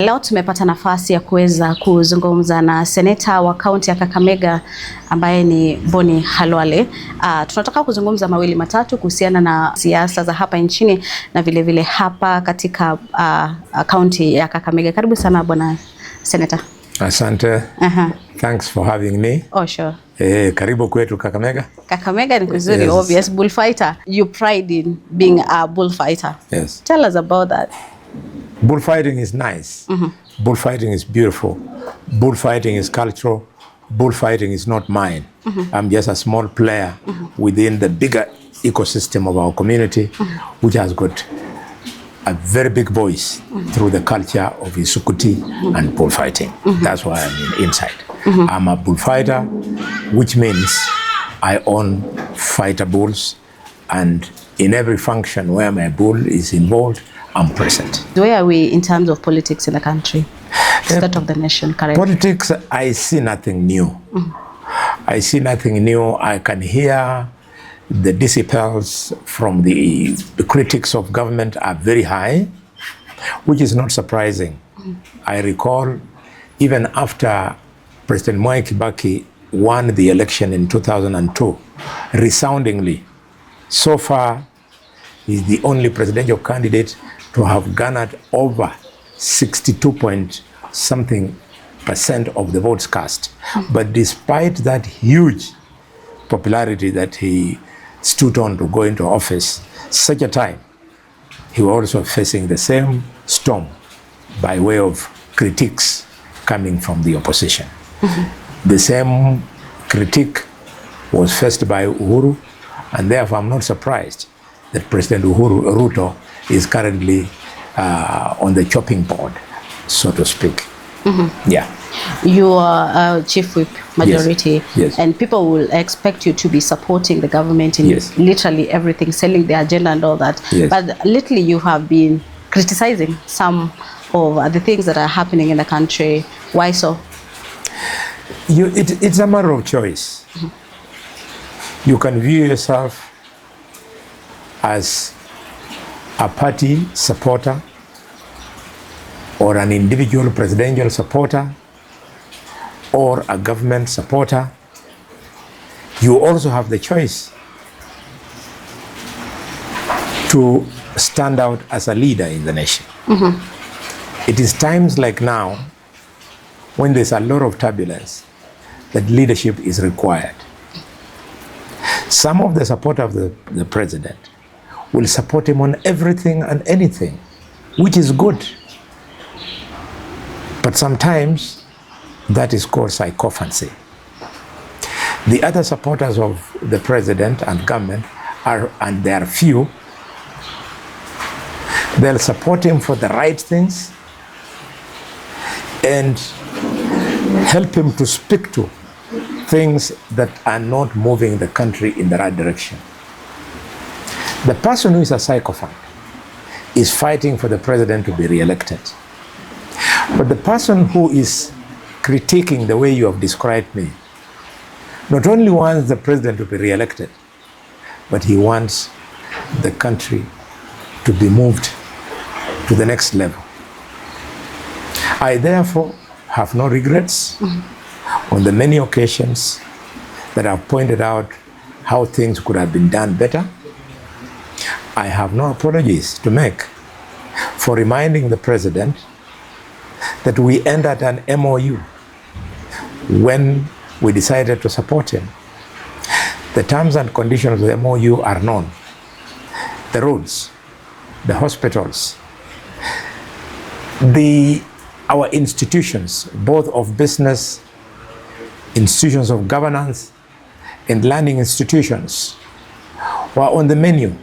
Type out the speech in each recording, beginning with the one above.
Leo tumepata nafasi ya kuweza kuzungumza na seneta wa kaunti ya Kakamega ambaye ni Boni Khalwale. Tunataka kuzungumza mawili matatu kuhusiana na siasa za hapa nchini na vile vile hapa katika kaunti ya Kakamega. Karibu sana bwana seneta. Asante. Thanks for having me. Oh, sure. Karibu kwetu Kakamega. Kakamega ni kuzuri. Yes. Obvious bullfighter. You pride in being a bullfighter. Yes. Tell us about that. Bullfighting is nice. Bullfighting is beautiful. Bullfighting is cultural. Bullfighting is not mine. I'm just a small player within the bigger ecosystem of our community, which has got a very big voice through the culture of Isukuti and bullfighting. That's why I'm inside. I'm a bullfighter, which means I own fighter bulls, and in every function where my bull is involved, I'm present. Where are we in terms of politics in the country? State of the nation currently? Politics, I see nothing new. I see nothing new. I can hear the decibels from the critics of government are very high, which is not surprising. I recall even after President Mwai Kibaki won the election in 2002, resoundingly, so far he's the only presidential candidate to have garnered over 62-point-something% of the votes cast. But despite that huge popularity that he stood on to go into office, such a time, he was also facing the same storm by way of critiques coming from the opposition. The same critique was faced by Uhuru, and therefore I'm not surprised that President Ruto is currently on the chopping board, so to speak. Yeah. You are chief whip majority, yes. And people will expect you to be supporting the government in literally everything, selling the agenda and all that. Yes. But lately you have been criticizing some of the things that are happening in the country. Why so? It's a matter of choice. You can view yourself as a party supporter or an individual presidential supporter or a government supporter. You also have the choice to stand out as a leader in the nation. It is times like now when there's a lot of turbulence that leadership is required. Some of the supporters of the president will support him on everything and anything, which is good. But sometimes that is called sycophancy. The other supporters of the president and government are, and they are few, they'll support him for the right things and help him to speak to things that are not moving the country in the right direction. The person who is a sycophant is fighting for the president to be re-elected. But the person who is critiquing the way you have described me not only wants the president to be re-elected, but he wants the country to be moved to the next level. I therefore have no regrets on the many occasions that I've pointed out how things could have been done better. I have no apologies to make for reminding the president that we entered an MOU when we decided to support him. The terms and conditions of the MOU are known. The roads, the hospitals, our institutions, both of business, institutions of governance, and learning institutions, were on the menu.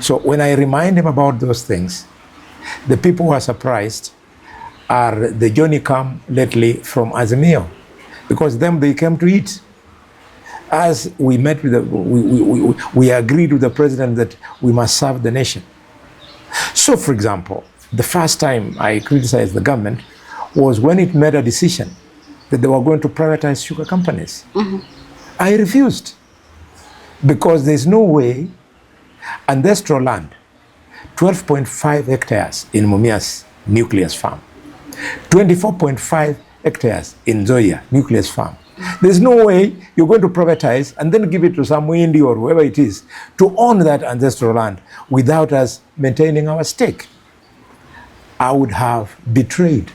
So when I remind him about those things, the people who are surprised are the Johnny come lately from Azimio, because them they came to eat. As we met with we agreed with the president that we must serve the nation. So for example, the first time I criticized the government was when it made a decision that they were going to privatize sugar companies. I refused, because there's no way ancestral land, 12.5 hectares in Mumias nucleus farm, 24.5 hectares in Zoya nucleus farm. There's no way you're going to privatize and then give it to some Windy or whoever it is to own that ancestral land without us maintaining our stake. I would have betrayed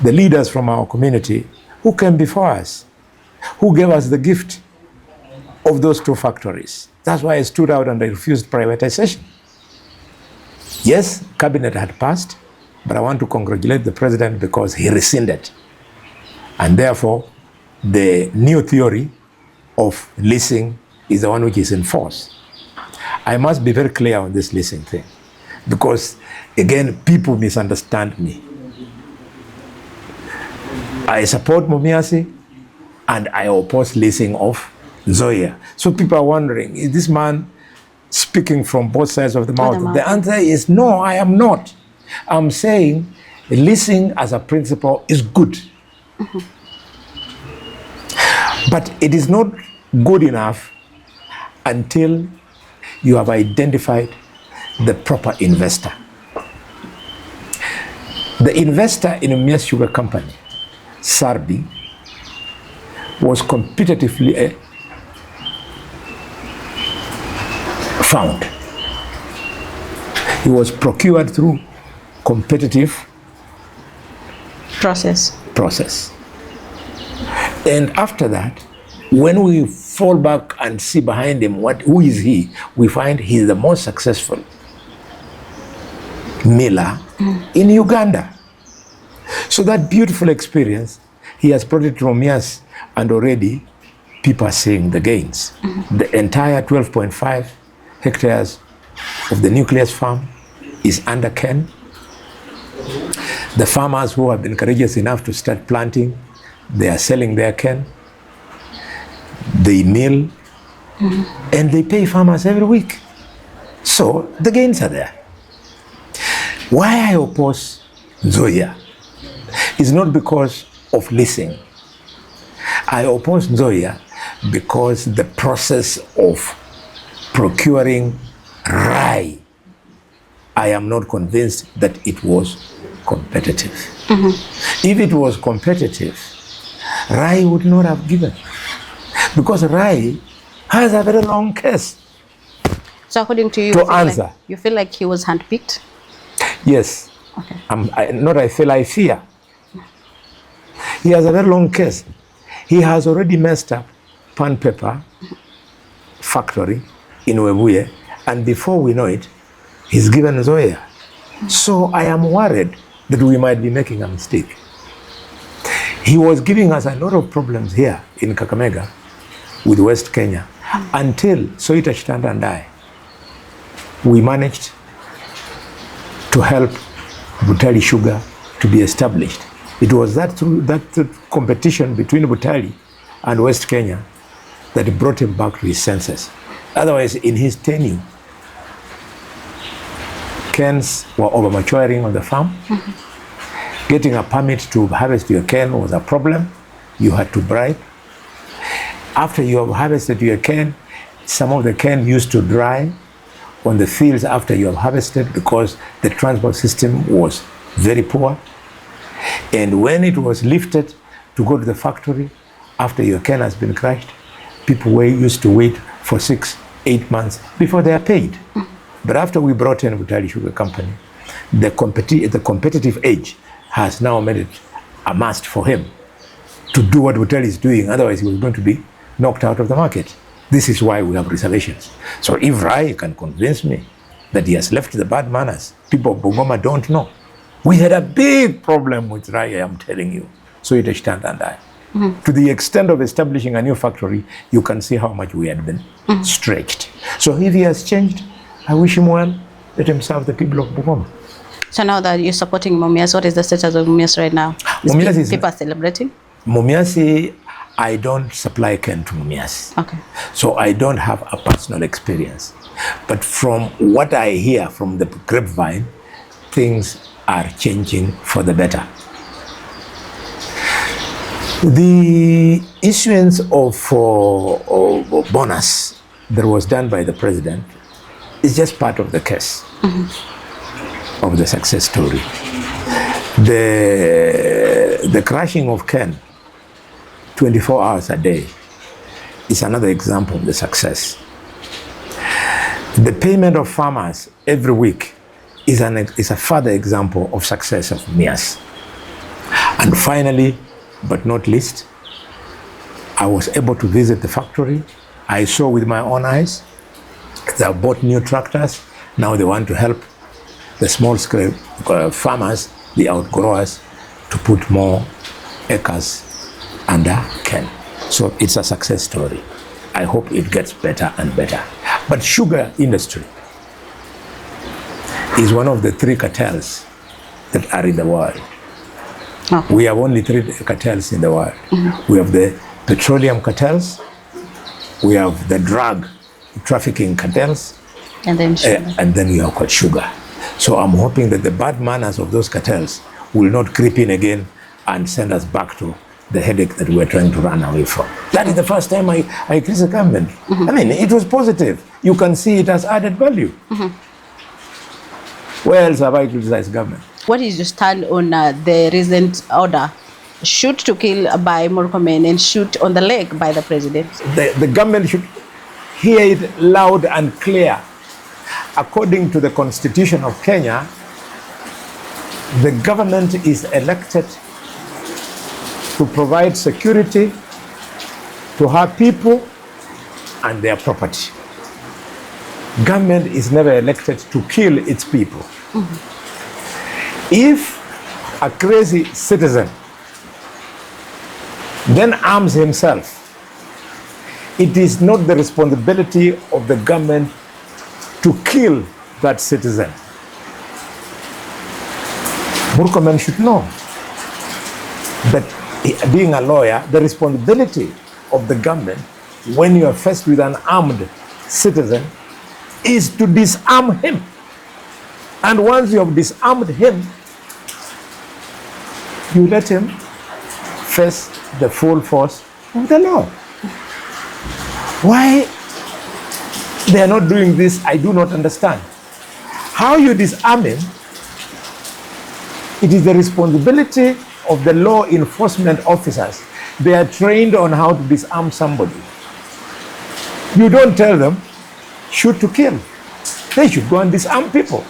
the leaders from our community who came before us, who gave us the gift of those 2 factories. That's why I stood out and I refused privatization. Yes, cabinet had passed, but I want to congratulate the president because he rescinded. And therefore, the new theory of leasing is the one which is in force. I must be very clear on this leasing thing because, again, people misunderstand me. I support Mumias and I oppose leasing of Zoya. So people are wondering, is this man speaking from both sides of the mouth? The answer is no, I am not. I'm saying leasing as a principle is good. But it is not good enough until you have identified the proper investor. The investor in Mumias Sugar Company, Sarbi, was competitively found. He was procured through competitive process. And after that, when we fall back and see behind him who is he, we find he's the most successful miller in Uganda. So that beautiful experience, he has brought it to Mumias, and already people are seeing the gains. The entire 12.5 hectares of the nucleus farm is under Ken. The farmers who have been courageous enough to start planting, they are selling their Ken. They mill, and they pay farmers every week. So the gains are there. Why I oppose Zoya is not because of leasing. I oppose Zoya because the process of procuring rye, I am not convinced that it was competitive. If it was competitive, rye would not have given. Because rye has a very long case. So according to you, you feel like he was handpicked? Yes. Okay. I fear. He has a very long case. He has already messed up Pan Paper factory in Webuye, and before we know it, he's given Zoya. So I am worried that we might be making a mistake. He was giving us a lot of problems here in Kakamega with West Kenya until Soita Chitanda and I, we managed to help Butali Sugar to be established. It was that competition between Butali and West Kenya that brought him back to his senses. Otherwise, in his tenure, Kens were over-maturing on the farm. Getting a permit to harvest your cane was a problem. You had to bribe. After you have harvested your cane, some of the cane used to dry on the fields after you have harvested because the transport system was very poor. And when it was lifted to go to the factory, after your cane has been crushed, people used to wait for 6-8 months before they are paid. But after we brought in Butali Sugar Company, the competitive edge has now made it a must for him to do what Butali is doing. Otherwise, he was going to be knocked out of the market. This is why we have reservations. So if Rai can convince me that he has left the bad manners, people of Bungoma don't know. We had a big problem with Rai, I'm telling you. So it is stand and I. To the extent of establishing a new factory, you can see how much we had been stretched. So if he has changed, I wish him well. Let him serve the people of Bungoma. So now that you're supporting Mumias, what is the status of Mumias right now? People are celebrating? Mumias, I don't supply cane to Mumias. Okay. So I don't have a personal experience. But from what I hear from the grapevine, things are changing for the better. The issuance of bonus that was done by the president is just part of the case of the success story. The crushing of cane 24 hours a day is another example of the success. The payment of farmers every week is a further example of success of MEAS. And finally, but not least, I was able to visit the factory. I saw with my own eyes. They have bought new tractors. Now they want to help the small-scale farmers, the outgrowers, to put more acres under cane. So it's a success story. I hope it gets better and better. But sugar industry is one of the 3 cartels that are in the world. Okay. We have only 3 cartels in the world. We have the petroleum cartels, we have the drug trafficking cartels, And then sugar. and then we have got sugar. So I'm hoping that the bad manners of those cartels will not creep in again and send us back to the headache that we're trying to run away from. That is the first time I criticized the government. I mean, it was positive. You can see it has added value. Where else have I criticized government? What is your stand on the recent order, shoot to kill by Murkomen and shoot on the leg by the president? The government should hear it loud and clear. According to the Constitution of Kenya, the government is elected to provide security to her people and their property. Government is never elected to kill its people. If a crazy citizen then arms himself, it is not the responsibility of the government to kill that citizen. Murkomen should know that, being a lawyer, the responsibility of the government when you are faced with an armed citizen is to disarm him. And once you have disarmed him, you let him face the full force of the law. Why they are not doing this, I do not understand. How you disarm him, it is the responsibility of the law enforcement officers. They are trained on how to disarm somebody. You don't tell them, shoot to kill. They should go and disarm people.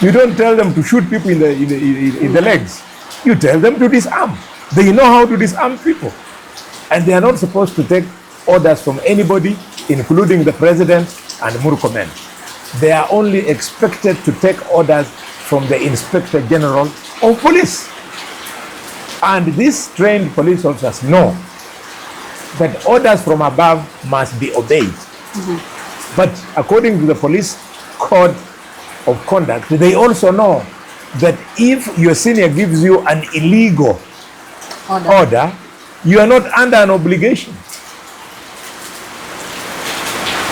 You don't tell them to shoot people in the legs. You tell them to disarm. They know how to disarm people. And they are not supposed to take orders from anybody, including the president and Murkomen. They are only expected to take orders from the Inspector General of Police. And these trained police officers know that orders from above must be obeyed. But according to the police code of conduct, they also know that if your senior gives you an illegal order, you are not under an obligation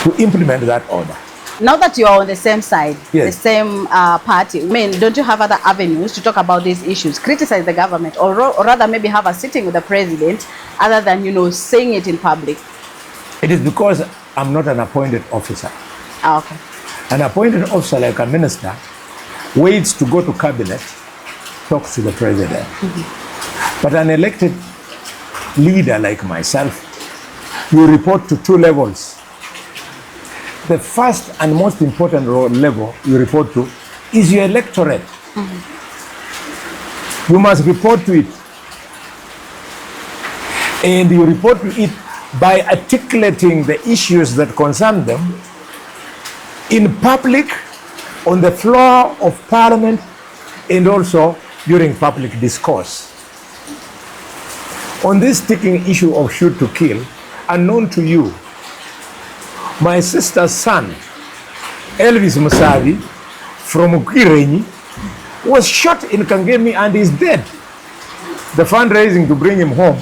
to implement that order. Now that you are on the same side, Yes. the same party, I mean, don't you have other avenues to talk about these issues, criticize the government, or rather maybe have a sitting with the president, other than, you know, saying it in public? It is because I'm not an appointed officer. Ah, okay. An appointed officer, like a minister, waits to go to cabinet, talks to the president. But an elected leader like myself, you report to 2 levels. The first and most important level you report to is your electorate. You must report to it. And you report to it by articulating the issues that concern them in public, on the floor of parliament, and also during public discourse. On this sticking issue of shoot to kill, unknown to you, my sister's son, Elvis Musavi, from Ukirenyi, was shot in Kangemi and is dead. The fundraising to bring him home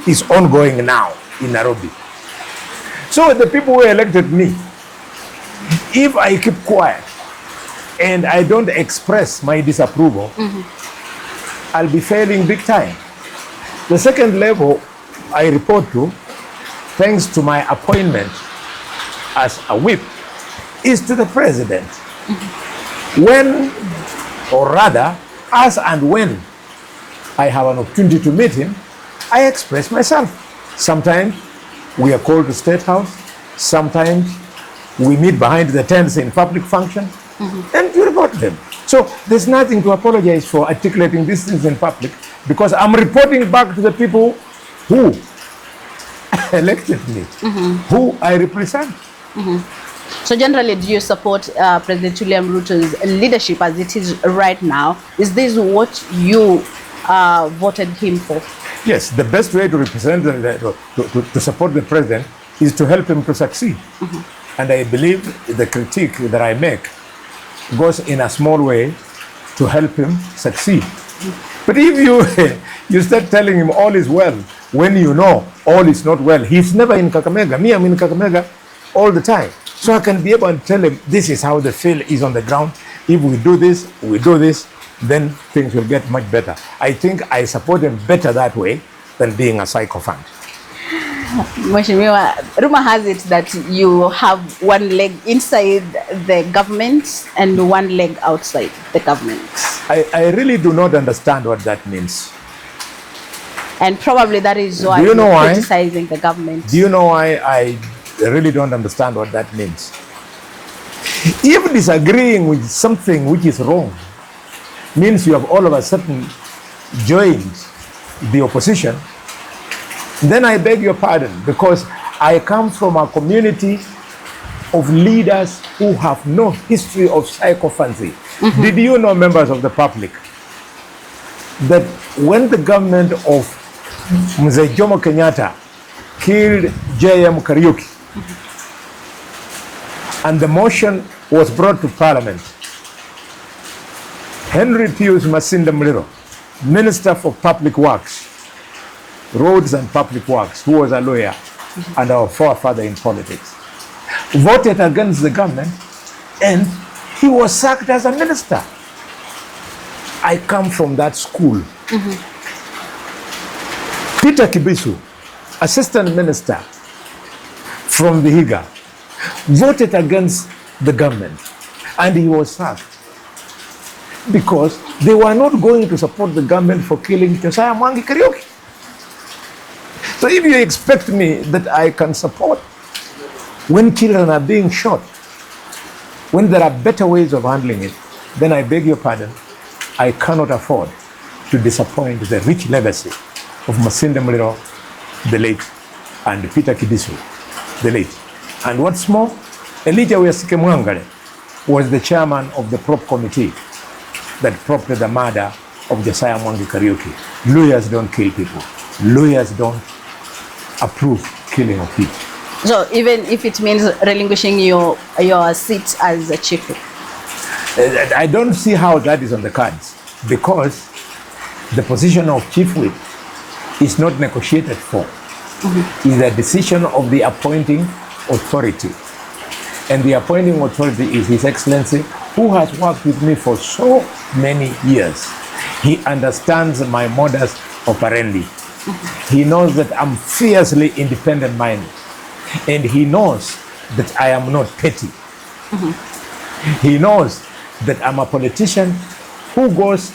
is ongoing now in Nairobi. So the people who elected me, if I keep quiet and I don't express my disapproval, I'll be failing big time. The second level I report to, thanks to my appointment as a whip, is to the president. When, or rather, as and when I have an opportunity to meet him, I express myself. Sometimes we are called to State House. Sometimes we meet behind the tents in public function, and you report them. So there's nothing to apologize for articulating these things in public, because I'm reporting back to the people who elected me, who I represent. So generally, do you support President William Ruto's leadership as it is right now? Is this what you voted him for? Yes, the best way to represent, to support the president is to help him to succeed. And I believe the critique that I make goes in a small way to help him succeed. But if you start telling him all is well, when you know all is not well, he's never in Kakamega. Me, I'm in Kakamega all the time. So I can be able to tell him, this is how the feel is on the ground. If we do this, then things will get much better. I think I support him better that way than being a sycophant. Mheshimiwa, rumor has it that you have one leg inside the government and one leg outside the government. I really do not understand what that means. And probably that is why you're criticizing the government. Do you know why I really don't understand what that means? If disagreeing with something which is wrong means you have all of a sudden joined the opposition, then I beg your pardon, because I come from a community of leaders who have no history of sycophancy. Did you know, members of the public, that when the government of Mzee Jomo Kenyatta killed J.M. Kariuki, and the motion was brought to Parliament, Henry Pius Masinda Muliro, Minister for Public Works, Roads and Public Works, who was a lawyer and our forefather in politics, voted against the government, and he was sacked as a minister. I come from that school. Peter Kibisu, assistant minister from Vihiga, voted against the government, and he was sacked because they were not going to support the government for killing Josiah Mwangi Kariuki. So if you expect me that I can support when children are being shot, when there are better ways of handling it, then I beg your pardon, I cannot afford to disappoint the rich legacy of Masinda Muliro, the late, and Peter Kibisu, the late. And what's more, Elijah Wesike Mwangale was the chairman of the prop committee that propped the murder of Josiah Mwangi Kariuki. Lawyers don't kill people. Lawyers don't approve killing of people. So even if it means relinquishing your seat as a chief whip? I don't see how that is on the cards, because the position of chief whip is not negotiated for. It's a decision of the appointing authority. And the appointing authority is His Excellency, who has worked with me for so many years. He understands my modus operandi. He knows that I'm fiercely independent-minded. And he knows that I am not petty. He knows that I'm a politician who goes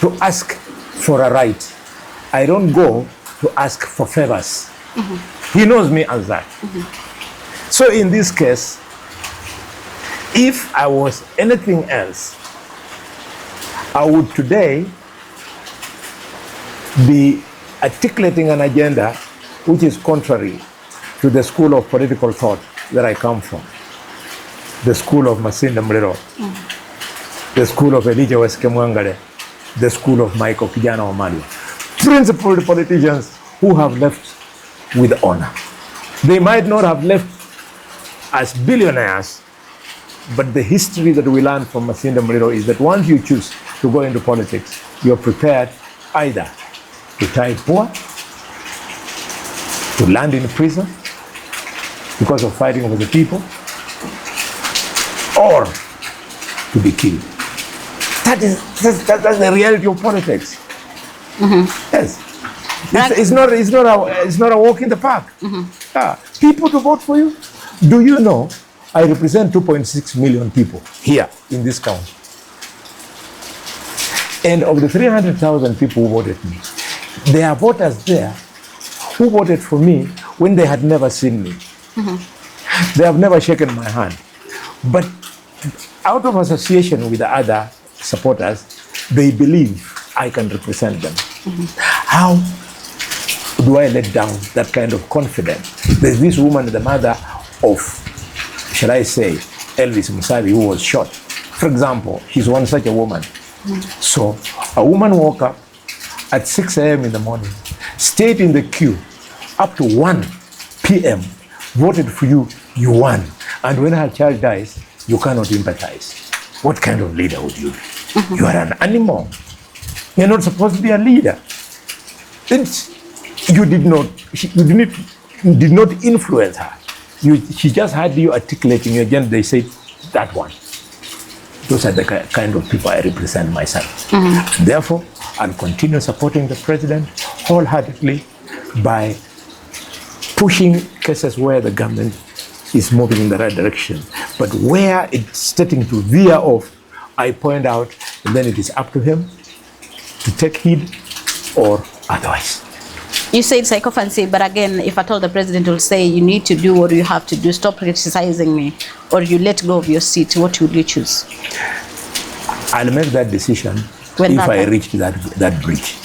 to ask for a right. I don't go to ask for favors. He knows me as that. So in this case, if I was anything else, I would today be articulating an agenda which is contrary to the school of political thought that I come from. The school of Masinda Muliro, the school of Elijah Wesike Mwangale, the school of Michael Kijana Wamalwa. Principled politicians who have left with honor. They might not have left as billionaires, but the history that we learn from Masinda Muliro is that once you choose to go into politics, you're prepared either to die poor, to land in prison because of fighting with the people, or to be killed. That's the reality of politics. Yes. It's not a walk in the park. People to vote for you. Do you know I represent 2.6 million people here in this county? And of the 300,000 people who voted me, there are voters there who voted for me when they had never seen me. They have never shaken my hand. But out of association with the other supporters, they believe I can represent them. How do I let down that kind of confidence? There's this woman, the mother of, shall I say, Elvis Musavi, who was shot. For example, she's one such a woman. So a woman woke up at 6 a.m. in the morning, stayed in the queue up to 1 p.m., voted for you, you won. And when her child dies, you cannot empathize. What kind of leader would you be? You are an animal. You're not supposed to be a leader. You did not influence her. She just had you articulating your agenda. They said, that one. Those are the kind of people I represent myself. Therefore, I'll continue supporting the president wholeheartedly by pushing cases where the government is moving in the right direction. But where it's starting to veer off, I point out, and then it is up to him to take heed or otherwise. You said sycophancy, but again, if at all the president will say you need to do what you have to do, stop criticizing me, or you let go of your seat, what would you choose? I'll make that decision if I reach that bridge.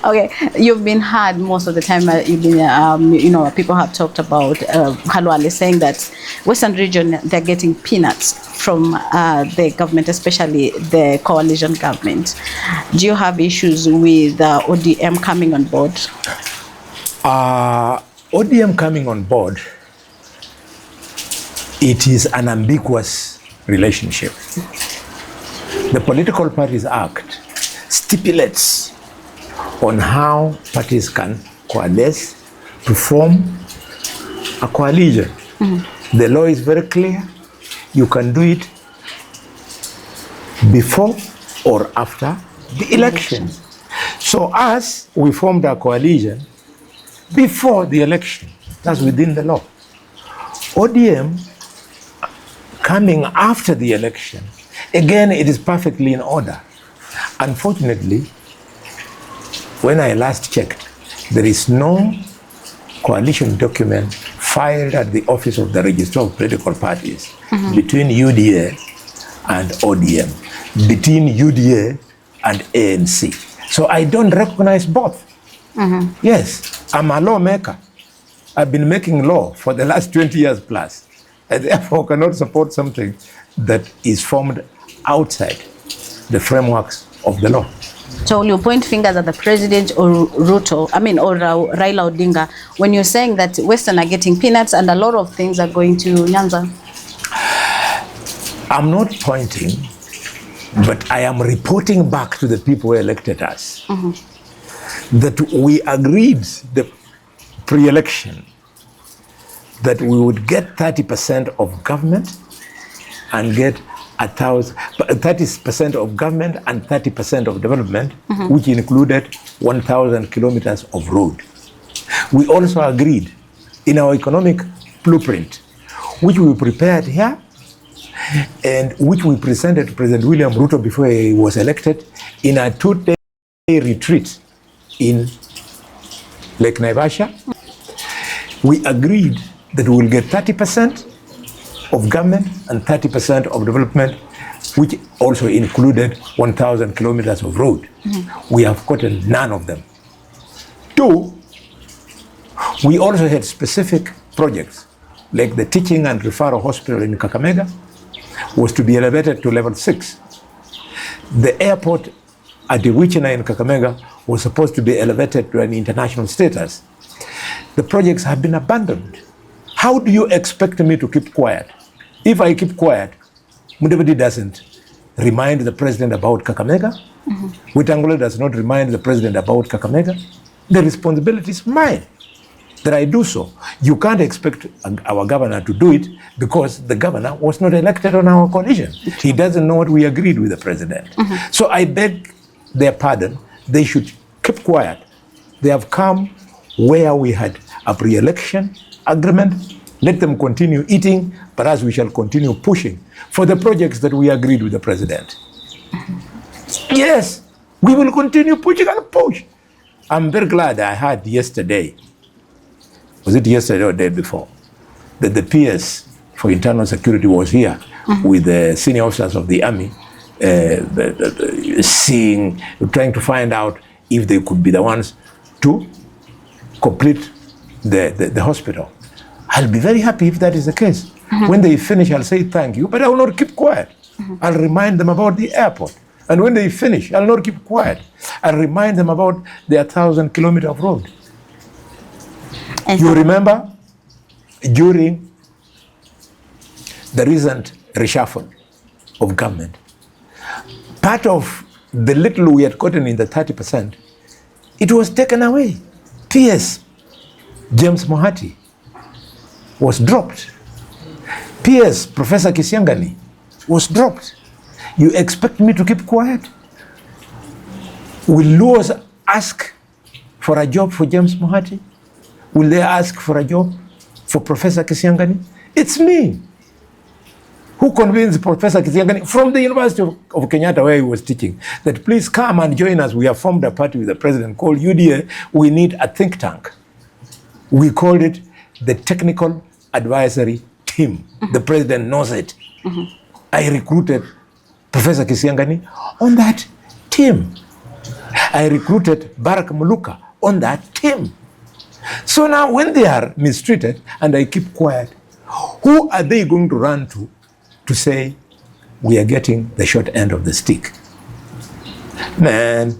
Okay, you've been heard most of the time. You've been, people have talked about KHALWALE saying that Western region, they're getting peanuts from the government, especially the coalition government. Do you have issues with ODM coming on board? ODM coming on board, it is an ambiguous relationship. The Political Parties Act stipulates on how parties can coalesce to form a coalition. The law is very clear. You can do it before or after the election. So us, we formed a coalition before the election. That's within the law. ODM coming after the election, again, it is perfectly in order. Unfortunately, when I last checked, there is no coalition document filed at the office of the Registrar of Political Parties between UDA and ODM, between UDA and ANC. So I don't recognize both. Yes, I'm a lawmaker. I've been making law for the last 20 years plus. I therefore cannot support something that is formed outside the frameworks of the law. So will you point fingers at the president or Ruto, or Raila Odinga, when you're saying that Western are getting peanuts and a lot of things are going to Nyanza? I'm not pointing, but I am reporting back to the people who elected us that we agreed the pre-election that we would get 30% of government and get 30% of government and 30% of development, which included 1,000 kilometers of road. We also agreed in our economic blueprint, which we prepared here and which we presented to President William Ruto before he was elected in a 2-day retreat in Lake Naivasha. We agreed that we will get 30% of government and 30% of development, which also included 1,000 kilometers of road. We have gotten none of them. 2, we also had specific projects, like the teaching and referral hospital in Kakamega was to be elevated to level 6. The airport at the Wichina in Kakamega was supposed to be elevated to an international status. The projects have been abandoned. How do you expect me to keep quiet? If I keep quiet, Mudavadi doesn't remind the president about Kakamega. Wetangula does not remind the president about Kakamega. The responsibility is mine that I do so. You can't expect our governor to do it because the governor was not elected on our coalition. He doesn't know what we agreed with the president. So I beg their pardon. They should keep quiet. They have come where we had a pre-election agreement. Let them continue eating, but as we shall continue pushing for the projects that we agreed with the president. Yes, we will continue pushing and push. I'm very glad I heard yesterday, was it yesterday or the day before, that the PS for internal security was here with the senior officers of the army, trying to find out if they could be the ones to complete the hospital. I'll be very happy if that is the case. When they finish, I'll say thank you, but I will not keep quiet. I'll remind them about the airport. And when they finish, I'll not keep quiet. I'll remind them about their 1,000-kilometer of road. You remember during the recent reshuffle of government, part of the little we had gotten in the 30%, it was taken away. PS James Mohati was dropped. PS Professor Kisiangani was dropped. You expect me to keep quiet? Will Luos ask for a job for James Mohati? Will they ask for a job for Professor Kisiangani? It's me who convinced Professor Kisiangani from the University of Kenyatta, where he was teaching, that please come and join us. We have formed a party with the president called UDA. We need a think tank. We called it the Technical Advisory Team. The president knows it. I recruited Professor Kisiangani on that team. I recruited Barack Muluka on that team. So now when they are mistreated and I keep quiet, who are they going to run to say we are getting the short end of the stick? Man,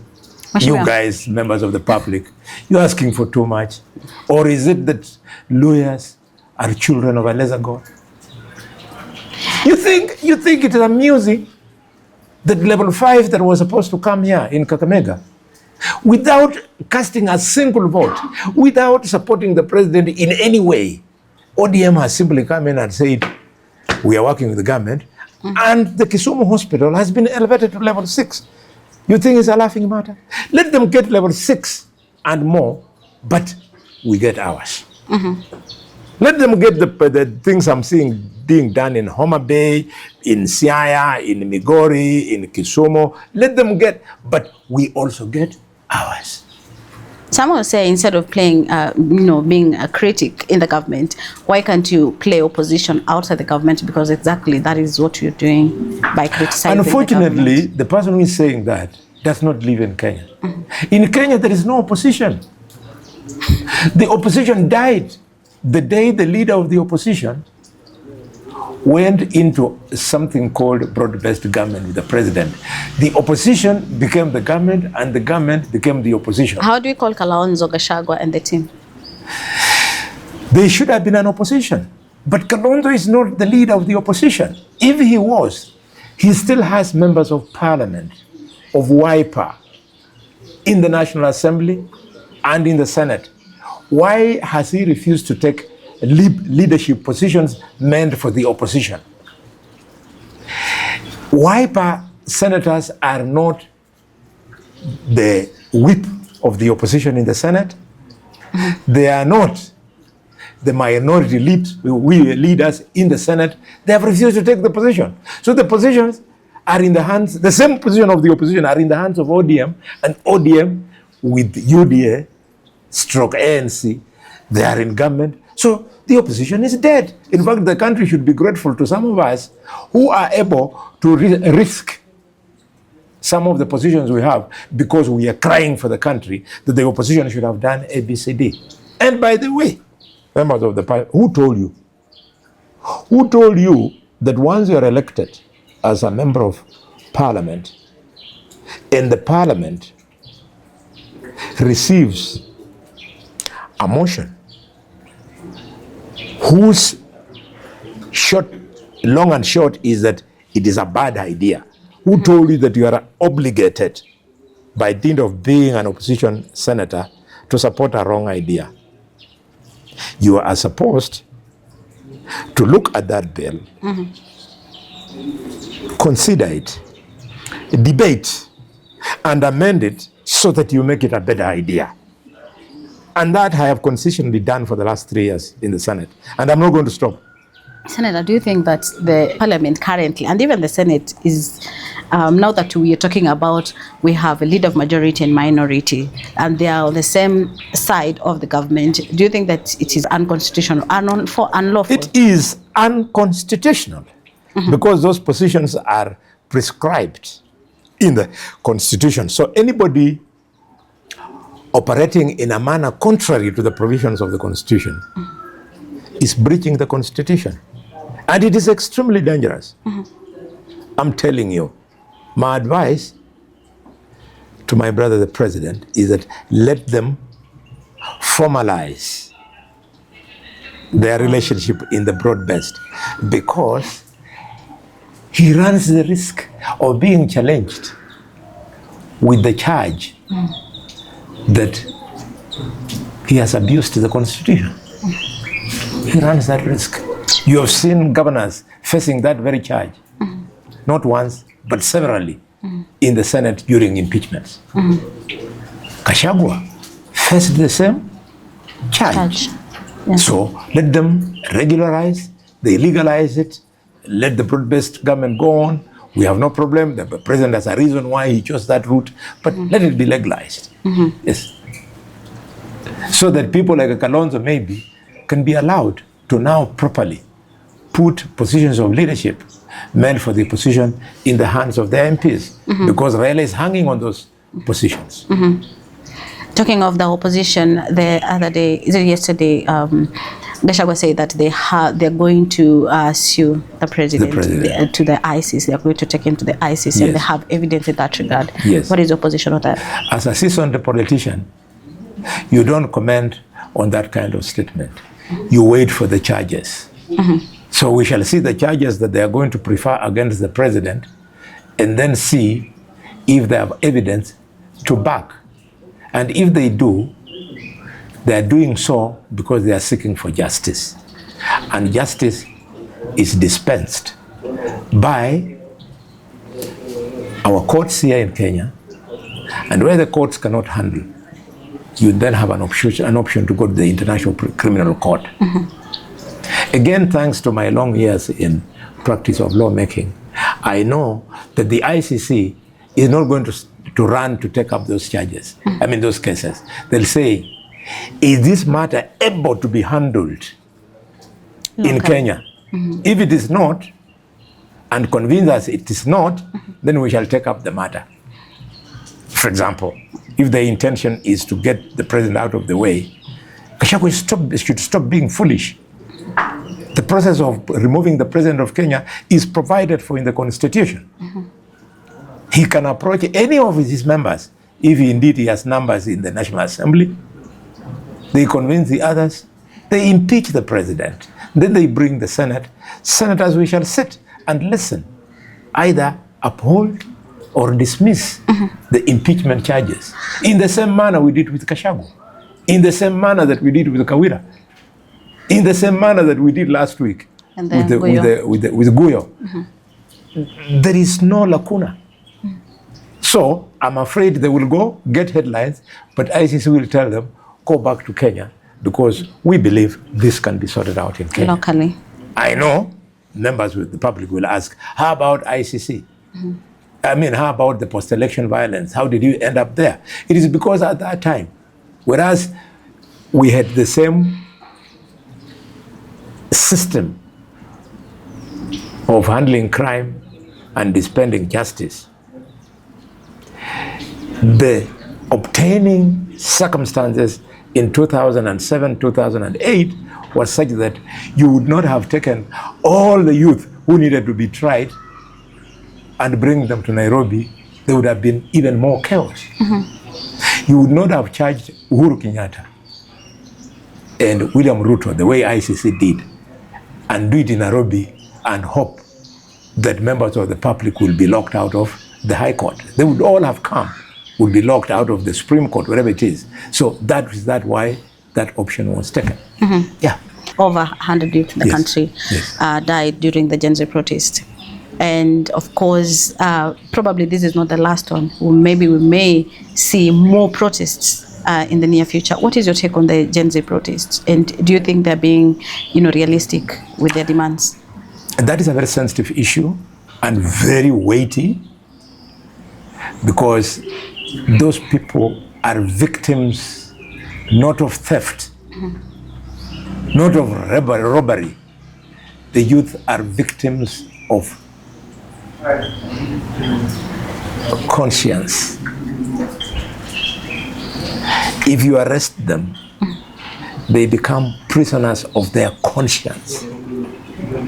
you guys, members of the public, you're asking for too much. Or is it that lawyers are children of a lesser God? You think it is amusing that level 5 that was supposed to come here in Kakamega, without casting a single vote, without supporting the president in any way, ODM has simply come in and said, we are working with the government, and the Kisumu hospital has been elevated to level 6. You think it's a laughing matter? Let them get level 6 and more, but we get ours. Let them get the things I'm seeing being done in Homa Bay, in Siaya, in Migori, in Kisumu. Let them get, but we also get ours. Some will say instead of playing, being a critic in the government, why can't you play opposition outside the government? Because exactly that is what you're doing by criticizing. Unfortunately, the person who is saying that does not live in Kenya. In Kenya, there is no opposition. The opposition died the day the leader of the opposition went into something called broad-based government with the president. The opposition became the government and the government became the opposition. How do you call Kalonzo, Gachagua and the team? They should have been an opposition. But Kalonzo is not the leader of the opposition. If he was, he still has members of parliament, of Wiper, in the National Assembly and in the Senate. Why has he refused to take leadership positions meant for the opposition? Wiper senators are not the whip of the opposition in the Senate. They are not the minority leaders in the Senate. They have refused to take the position. So the positions are in the hands, the same position of the opposition are in the hands of ODM, and ODM with UDA stroke ANC, they are in government. So the opposition is dead. In fact, the country should be grateful to some of us who are able to risk some of the positions we have because we are crying for the country that the opposition should have done A, B, C, D. And by the way, members of the party, who told you? Who told you that once you are elected as a member of parliament and the parliament receives a motion whose long and short is that it is a bad idea? Who told you that you are obligated by dint of being an opposition senator to support a wrong idea? You are supposed to look at that bill, consider it, debate, and amend it so that you make it a better idea. And that I have consistently done for the last 3 years in the Senate. And I'm not going to stop. Senator, do you think that the Parliament currently, and even the Senate, is now that we are talking about, we have a leader of majority and minority, and they are on the same side of the government, do you think that it is unconstitutional, unlawful? It is unconstitutional because those positions are prescribed in the Constitution. So anybody operating in a manner contrary to the provisions of the Constitution is breaching the Constitution. And it is extremely dangerous. I'm telling you, my advice to my brother, the president, is that let them formalize their relationship in the broad-based, because he runs the risk of being challenged with the charge that he has abused the Constitution. He runs that risk. You have seen governors facing that very charge, not once, but severally in the Senate during impeachments. Gachagua faced the same charge. Yes. So let them regularize, they legalize it, let the broad-based government go on. We have no problem. The president has a reason why he chose that route, but let it be legalized. Yes. So that people like Kalonzo maybe can be allowed to now properly put positions of leadership meant for the opposition in the hands of their MPs, because Raila is hanging on those positions. Talking of the opposition, the other day, is it yesterday, Gachagua said that they're going to sue the president, to the ICC. They're going to take him to the ICC, and they have evidence in that regard. Yes. What is the opposition of that? As a seasoned politician, you don't comment on that kind of statement. You wait for the charges. So we shall see the charges that they are going to prefer against the president, and then see if they have evidence to back. And if they do, they are doing so because they are seeking for justice. And justice is dispensed by our courts here in Kenya. And where the courts cannot handle, you then have an option to go to the International Criminal Court. Again, thanks to my long years in practice of lawmaking, I know that the ICC is not going to run to take up those charges. I mean, those cases. They'll say, is this matter able to be handled in Kenya? If it is not, and convince us it is not, then we shall take up the matter. For example, if the intention is to get the president out of the way, Gachagua should stop being foolish. The process of removing the president of Kenya is provided for in the Constitution. He can approach any of his members, if indeed he has numbers in the National Assembly. They convince the others, they impeach the president. Then they bring the Senate. Senators, we shall sit and listen, either uphold or dismiss the impeachment charges. In the same manner we did with Gachagua, in the same manner that we did with Kawira, in the same manner that we did last week with Guyo. There is no lacuna. So I'm afraid they will go get headlines, but ICC will tell them, go back to Kenya, because we believe this can be sorted out in Kenya. Locally. I know members of the public will ask, how about ICC? I mean, how about the post-election violence? How did you end up there? It is because at that time, whereas we had the same system of handling crime and dispensing justice, the obtaining circumstances in 2007, 2008 was such that you would not have taken all the youth who needed to be tried and bring them to Nairobi. There would have been even more chaos. You would not have charged Uhuru Kenyatta and William Ruto the way ICC did, and do it in Nairobi and hope that members of the public will be locked out of the High Court. They would all have come, would be locked out of the Supreme Court, wherever it is. So that is why that option was taken. Yeah. Over 100 youth in the country died during the Gen Z protest. And of course, probably this is not the last one. Maybe we may see more protests in the near future. What is your take on the Gen Z protests? And do you think they're being, realistic with their demands? And that is a very sensitive issue and very weighty, because those people are victims not of theft, not of robbery. The youth are victims of conscience. If you arrest them, they become prisoners of their conscience.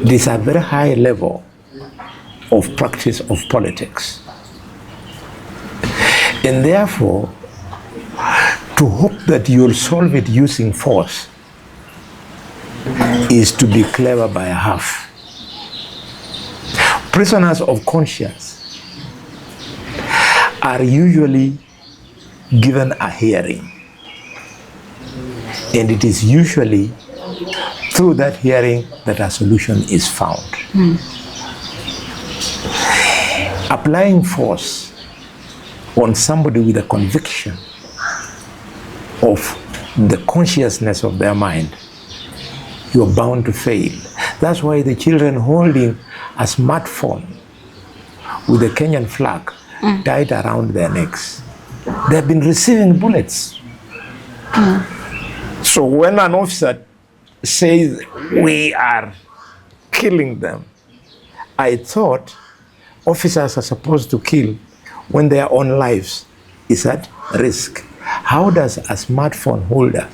This is a very high level of practice of politics. And therefore, to hope that you'll solve it using force is to be clever by a half. Prisoners of conscience are usually given a hearing, and it is usually through that hearing that a solution is found. Applying force on somebody with a conviction of the consciousness of their mind, you're bound to fail. That's why the children holding a smartphone with the Kenyan flag tied around their necks, they have been receiving bullets. So when an officer says we are killing them, I thought officers are supposed to kill when their own lives is at risk. How does a smartphone holder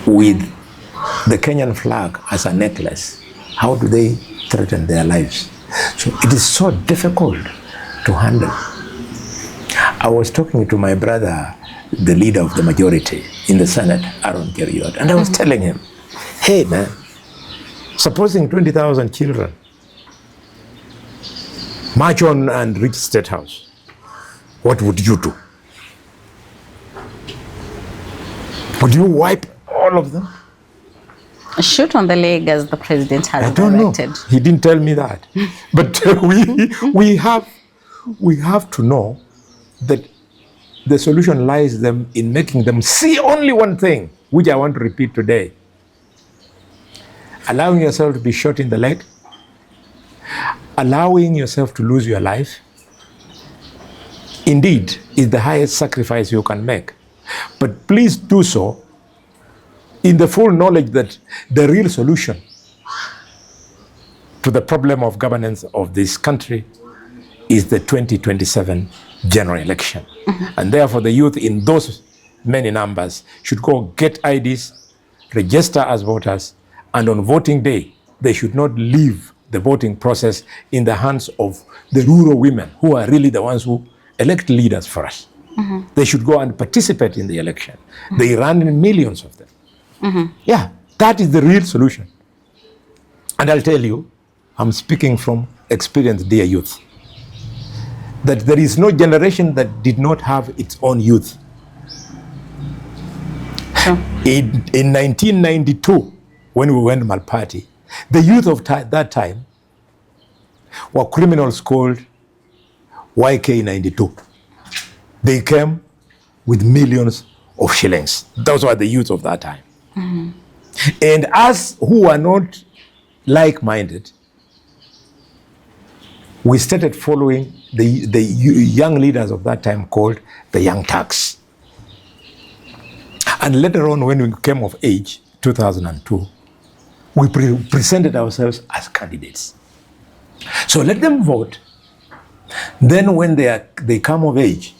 with the Kenyan flag as a necklace, how do they threaten their lives? So it is so difficult to handle. I was talking to my brother, the leader of the majority in the Senate, Aaron Keriot, and I was telling him, hey man, supposing 20,000 children march on and reach State House, what would you do? Would you wipe all of them? Shoot on the leg as the president has I don't directed. know. He didn't tell me that. But we have to know that the solution lies them in making them see only one thing, which I want to repeat today. Allowing yourself to be shot in the leg, allowing yourself to lose your life, indeed, is the highest sacrifice you can make. But please do so in the full knowledge that the real solution to the problem of governance of this country is the 2027 general election. And therefore the youth in those many numbers should go get IDs, register as voters, and on voting day, they should not leave the voting process in the hands of the rural women who are really the ones who elect leaders for us. They should go and participate in the election. They run in millions of them. Yeah, that is the real solution. And I'll tell you, I'm speaking from experience, dear youth, that there is no generation that did not have its own youth. Sure. In 1992, when we went Malparty, the youth of that time were criminals called YK92. They came with millions of shillings. Those were the youth of that time. And us who are not like-minded, we started following the young leaders of that time called the Young Turks. And later on, when we came of age, 2002, we presented ourselves as candidates. So let them vote. Then when they come of age,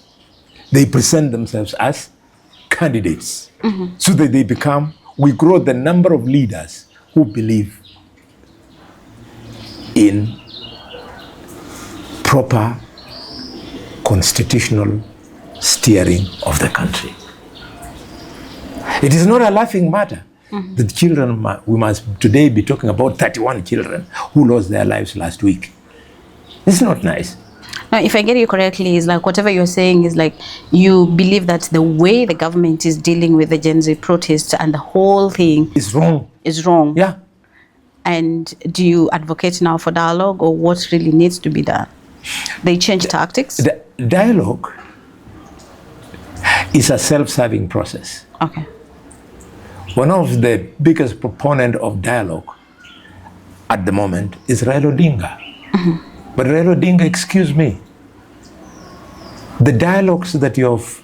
they present themselves as candidates. So that they become, we grow the number of leaders who believe in proper constitutional steering of the country. It is not a laughing matter. The children, we must today be talking about 31 children who lost their lives last week. It's not nice. Now, if I get you correctly, is like whatever you're saying is like you believe that the way the government is dealing with the Gen Z protests and the whole thing is wrong. Is wrong. Yeah. And do you advocate now for dialogue, or what really needs to be done? They change tactics? The dialogue is a self-serving process. Okay. One of the biggest proponents of dialogue at the moment is Raila Odinga. But Raila Odinga, excuse me, the dialogues that you have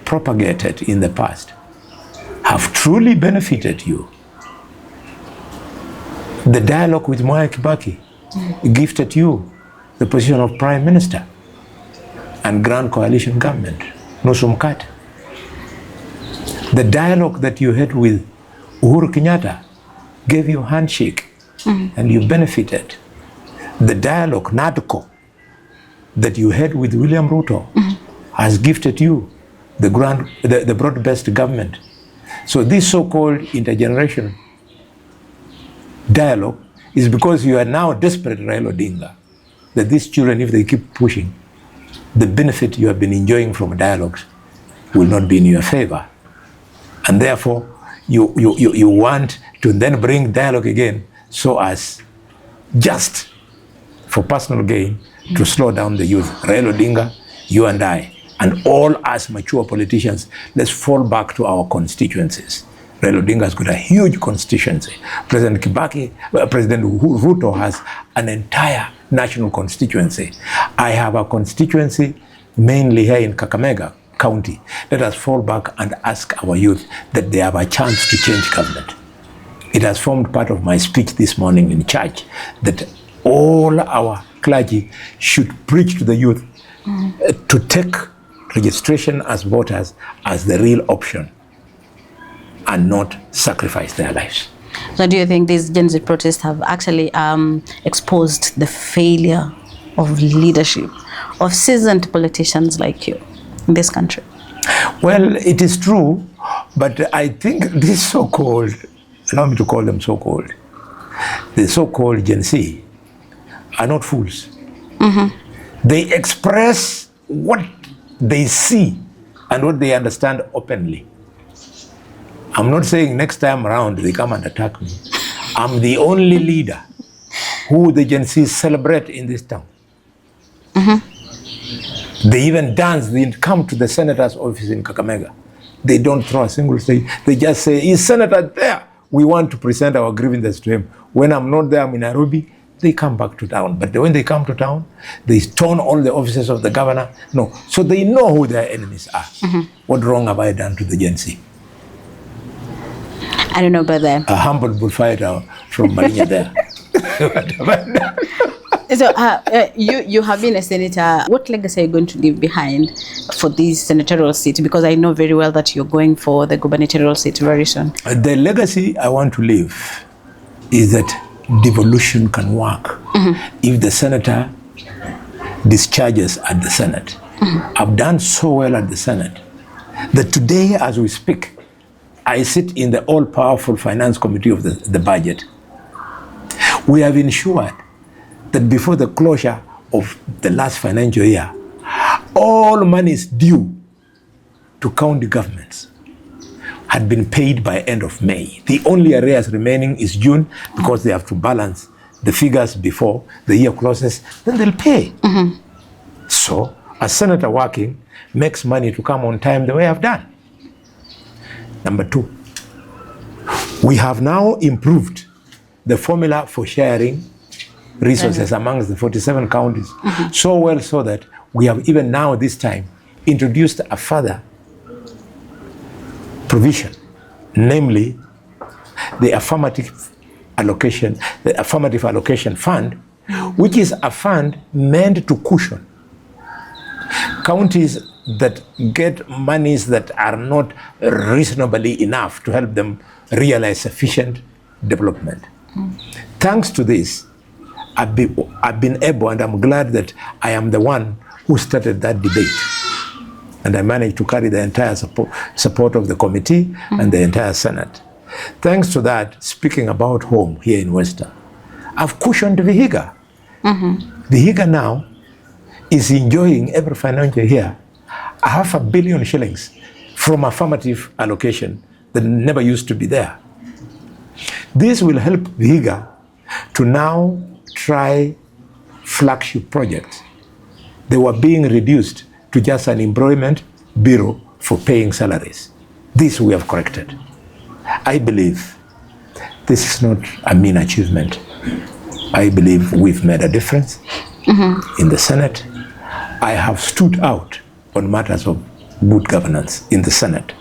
propagated in the past have truly benefited you. The dialogue with Mwai Kibaki gifted you the position of Prime Minister and Grand Coalition Government, nusu mkate. The dialogue that you had with Uhuru Kenyatta gave you a handshake and you benefited. The dialogue, NADCO, that you had with William Ruto has gifted you the broad-based government. So this so-called intergenerational dialogue is because you are now desperate, Raila Odinga, that these children, if they keep pushing, the benefit you have been enjoying from dialogues will not be in your favor. And therefore, you want to then bring dialogue again so as just for personal gain to slow down the youth. Raila Odinga, you and I, and all us mature politicians, let's fall back to our constituencies. Raila Odinga has got a huge constituency. President Ruto has an entire national constituency. I have a constituency mainly here in Kakamega County. Let us fall back and ask our youth that they have a chance to change government. It has formed part of my speech this morning in church that all our clergy should preach to the youth to take registration as voters as the real option and not sacrifice their lives. So do you think these Gen Z protests have actually exposed the failure of leadership of seasoned politicians like you in this country? Well, it is true, but I think this so-called, allow me to call them so-called, the so-called Gen Z are not fools. They express what they see and what they understand openly. I'm not saying next time around they come and attack me. I'm the only leader who the Gen Z celebrate in this town. They even dance, they come to the senator's office in Kakamega. They don't throw a single stage. They just say, is Senator there? We want to present our grievances to him. When I'm not there, I'm in Nairobi, they come back to town. But when they come to town, they stone all the offices of the governor. No, so they know who their enemies are. What wrong have I done to the Gen Z? I don't know about that. A humble bullfighter from Marinya there. So you have been a senator. What legacy are you going to leave behind for this senatorial seat? Because I know very well that you're going for the gubernatorial seat very soon. The legacy I want to leave is that devolution can work if the senator discharges at the Senate. I've done so well at the Senate that today, as we speak, I sit in the all-powerful finance committee of the budget. We have ensured that before the closure of the last financial year, all monies due to county governments had been paid by end of May. The only arrears remaining is June because they have to balance the figures before the year closes, then they'll pay. So a senator working makes money to come on time the way I've done. Number two, we have now improved the formula for sharing resources amongst the 47 counties so well so that we have even now this time introduced a further provision, namely the affirmative allocation fund, which is a fund meant to cushion counties that get monies that are not reasonably enough to help them realize sufficient development. Thanks to this, I've been able, and I'm glad that I am the one who started that debate. And I managed to carry the entire support of the committee and the entire Senate. Thanks to that, speaking about home here in Western, I've cushioned Vihiga. Vihiga now is enjoying every financial year 500 million shillings from affirmative allocation that never used to be there. This will help Vihiga to now try flagship projects. They were being reduced to just an employment bureau for paying salaries. This we have corrected. I believe this is not a mean achievement. I believe we've made a difference in the Senate. I have stood out on matters of good governance in the Senate.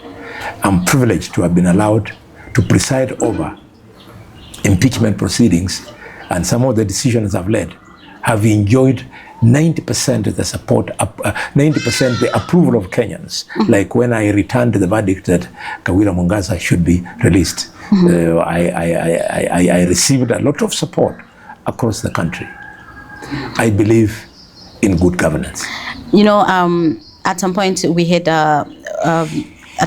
I'm privileged to have been allowed to preside over impeachment proceedings, and some of the decisions I've led have enjoyed 90% of the support, 90% the approval of Kenyans. Like when I returned the verdict that Kawira Mwangaza should be released, I received a lot of support across the country. I believe in good governance. You know, at some point we had a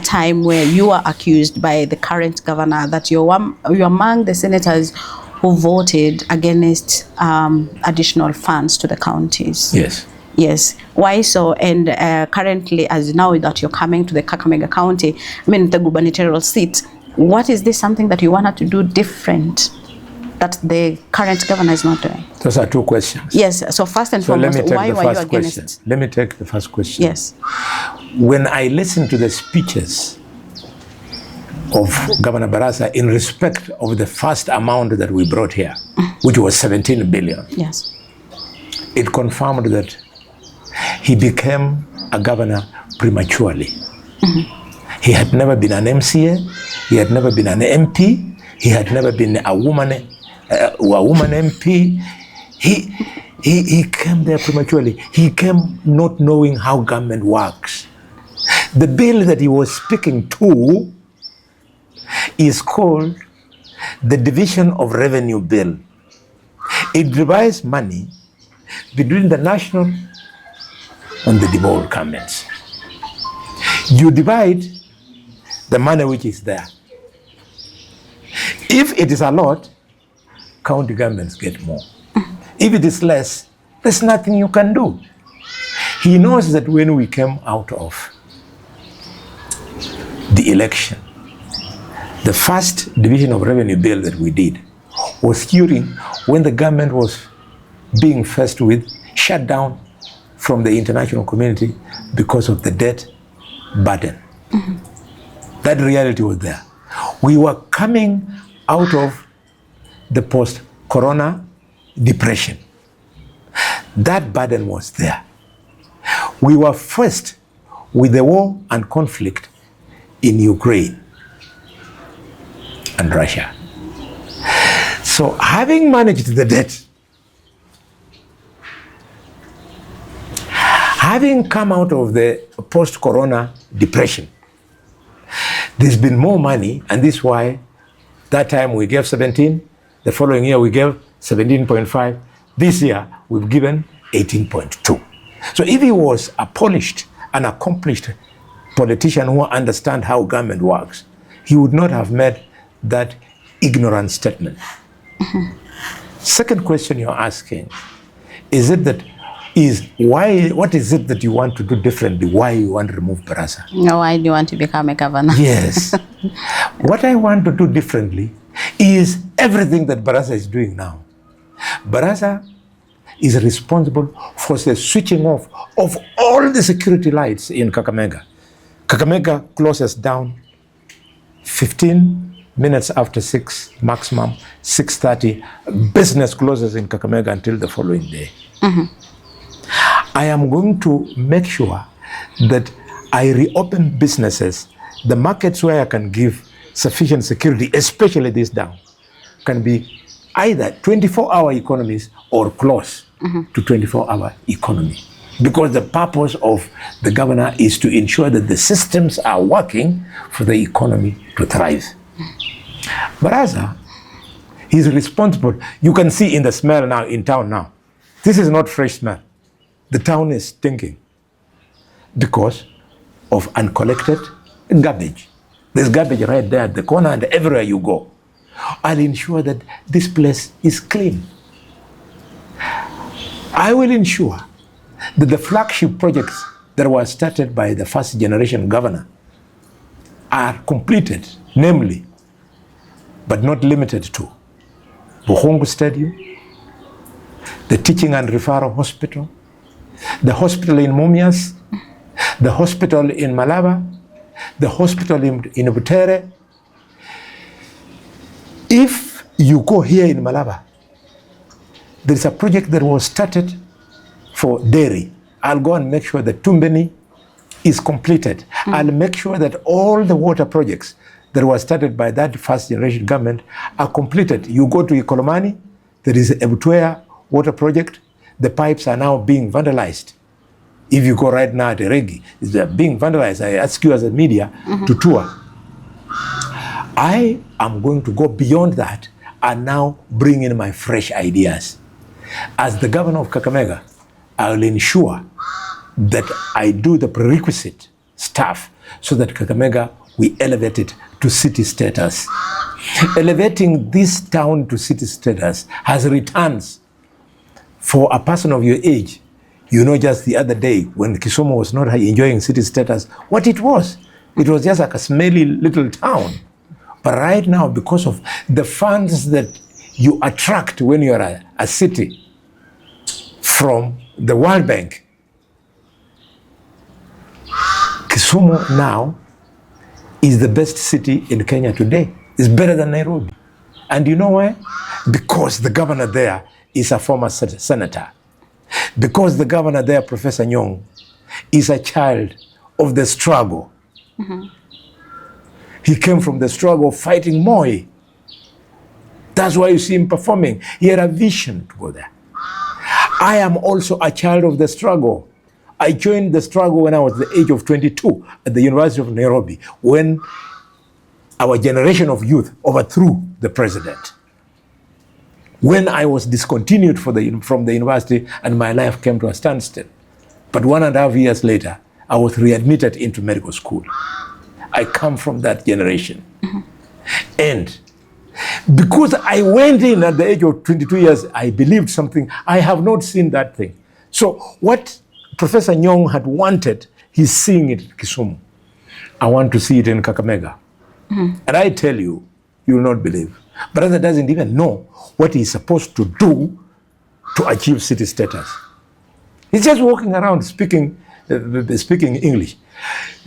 time where you were accused by the current governor that you're among the senators who voted against additional funds to the counties. Yes. Yes. Why so? And currently, as now that you're coming to the Kakamega County, I mean the gubernatorial seat, what is this something that you wanted to do different that the current governor is not doing? Those are two questions. Yes. So first and foremost, why were you against it? Let me take the first question. Yes. When I listened to the speeches of Governor Barasa in respect of the first amount that we brought here, which was 17 billion. Yes. It confirmed that he became a governor prematurely. He had never been an MCA, he had never been an MP, he had never been a woman MP. He came there prematurely. He came not knowing how government works. The bill that he was speaking to is called the Division of Revenue Bill. It divides money between the national and the devolved governments. You divide the money which is there. If it is a lot, county governments get more. If it is less, there's nothing you can do. He knows that when we came out of the election, the first division of revenue bill that we did was during when the government was being faced with shut down from the international community because of the debt burden. That reality was there. We were coming out of the post-corona depression. That burden was there. We were faced with the war and conflict in Ukraine and Russia. So having managed the debt, having come out of the post-corona depression, there's been more money, and this is why that time we gave 17, the following year we gave 17.5, this year we've given 18.2. So if he was a polished and accomplished politician who understands how government works, he would not have made that ignorant statement. Second question you're asking, what is it that you want to do differently? Why you want to remove Barasa? No, why do you want to become a governor? Yes. What I want to do differently is everything that Barasa is doing now. Barasa is responsible for the switching off of all the security lights in Kakamega. Kakamega closes down 15 minutes after 6, maximum 6:30. Business closes in Kakamega until the following day. I am going to make sure that I reopen businesses. The markets where I can give sufficient security, especially this down, can be either 24-hour economies or close to 24-hour economy. Because the purpose of the governor is to ensure that the systems are working for the economy to thrive. Barasa, he's responsible. You can see in the smell now in town now. This is not fresh smell. The town is stinking because of uncollected garbage. There's garbage right there at the corner and everywhere you go. I'll ensure that this place is clean. I will ensure that the flagship projects that were started by the first generation governor are completed, namely, but not limited to, Buhungu Stadium, the Teaching and Referral Hospital, the hospital in Mumias, the hospital in Malaba, the hospital in Butere, If you go here in Malaba, there is a project that was started for dairy. I'll go and make sure that Tumbeni is completed. I'll make sure that all the water projects that were started by that first generation government are completed. You go to Ikolomani, there is a Ebutuea water project. The pipes are now being vandalized. If you go right now to Regi, it's being vandalized. I ask you as a media to tour. I am going to go beyond that and now bring in my fresh ideas. As the governor of Kakamega, I will ensure that I do the prerequisite stuff so that Kakamega, we elevate it to city status. Elevating this town to city status has returns. For a person of your age, you know, just the other day when Kisumu was not enjoying city status, what it was just like a smelly little town. But right now, because of the funds that you attract when you're a city from the World Bank, Kisumu now is the best city in Kenya today. It's better than Nairobi. And you know why? Because the governor there is a former senator. Because the governor there, Professor Nyong, is a child of the struggle. He came from the struggle fighting Moi. That's why you see him performing. He had a vision to go there. I am also a child of the struggle. I joined the struggle when I was the age of 22 at the University of Nairobi, when our generation of youth overthrew the president. When I was discontinued from the university and my life came to a standstill. But 1.5 years later, I was readmitted into medical school. I come from that generation. And because I went in at the age of 22 years, I believed something. I have not seen that thing. So what Professor Nyong had wanted, he's seeing it in Kisumu. I want to see it in Kakamega. And I tell you, you will not believe. Brother doesn't even know what he's supposed to do to achieve city status. He's just walking around speaking English.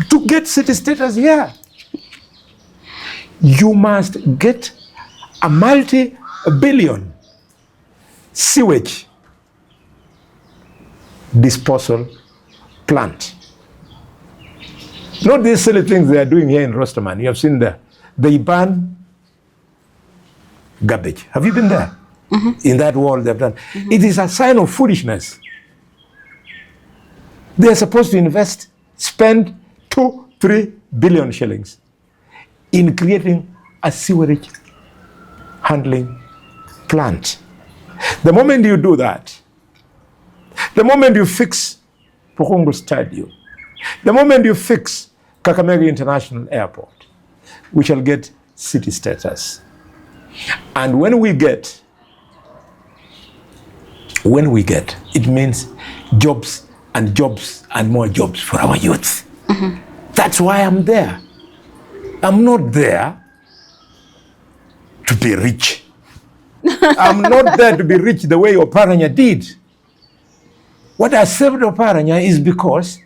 To get city status here, you must get a multi-billion sewage disposal plant. Not these silly things they are doing here in Rosterman. You have seen there. They burn garbage. Have you been there? In that wall they've done. It is a sign of foolishness. They are supposed to spend 2-3 billion shillings in creating a sewerage handling plant. The moment you do that, the moment you fix Pokongo Stadium, the moment you fix Kakamega International Airport, we shall get city status. And when we get, it means jobs and jobs and more jobs for our youth. That's why I'm there. I'm not there to be rich. I'm not there to be rich the way Oparanya did. What I saved Oparanya is because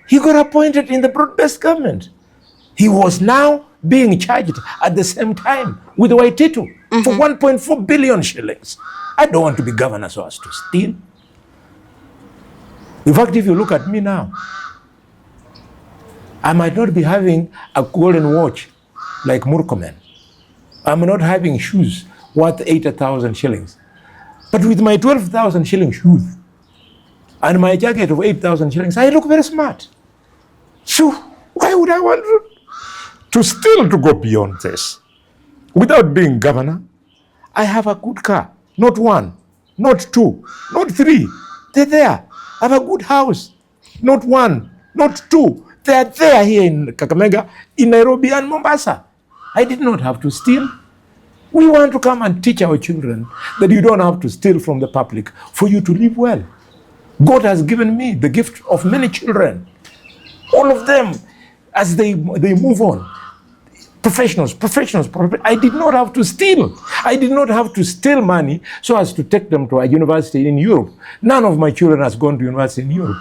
he got appointed in the broad-based government. He was now being charged at the same time with Waititu for 1.4 billion shillings. I don't want to be governor so as to steal. In fact, if you look at me now, I might not be having a golden watch like Murkomen. I'm not having shoes worth 80,000 shillings. But with my 12,000 shilling shoes and my jacket of 8,000 shillings, I look very smart. So why would I want to steal to go beyond this? Without being governor, I have a good car. Not one, not two, not three. They're there. I have a good house. Not one, not two. They're there here in Kakamega, in Nairobi and Mombasa. I did not have to steal. We want to come and teach our children that you don't have to steal from the public for you to live well. God has given me the gift of many children. All of them, as they move on. Professionals. I did not have to steal. I did not have to steal money so as to take them to a university in Europe. None of my children has gone to university in Europe.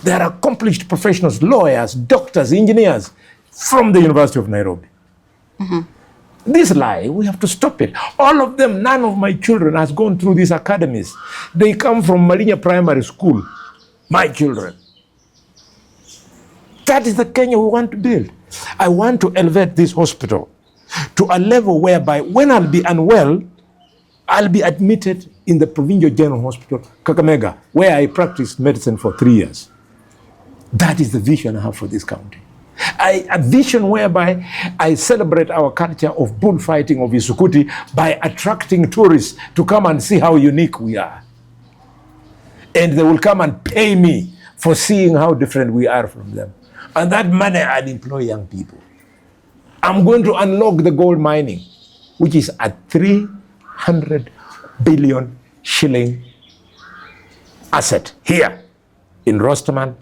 They are accomplished professionals, lawyers, doctors, engineers from the University of Nairobi. This lie, we have to stop it. All of them, none of my children has gone through these academies. They come from Malinya Primary School, my children. That is the Kenya we want to build. I want to elevate this hospital to a level whereby when I'll be unwell, I'll be admitted in the Provincial General Hospital, Kakamega, where I practiced medicine for 3 years. That is the vision I have for this county. A vision whereby I celebrate our culture of bullfighting of Isukuti by attracting tourists to come and see how unique we are. And they will come and pay me for seeing how different we are from them. And that money I'd employ young people. I'm going to unlock the gold mining, which is a 300 billion shilling asset here in Rosterman,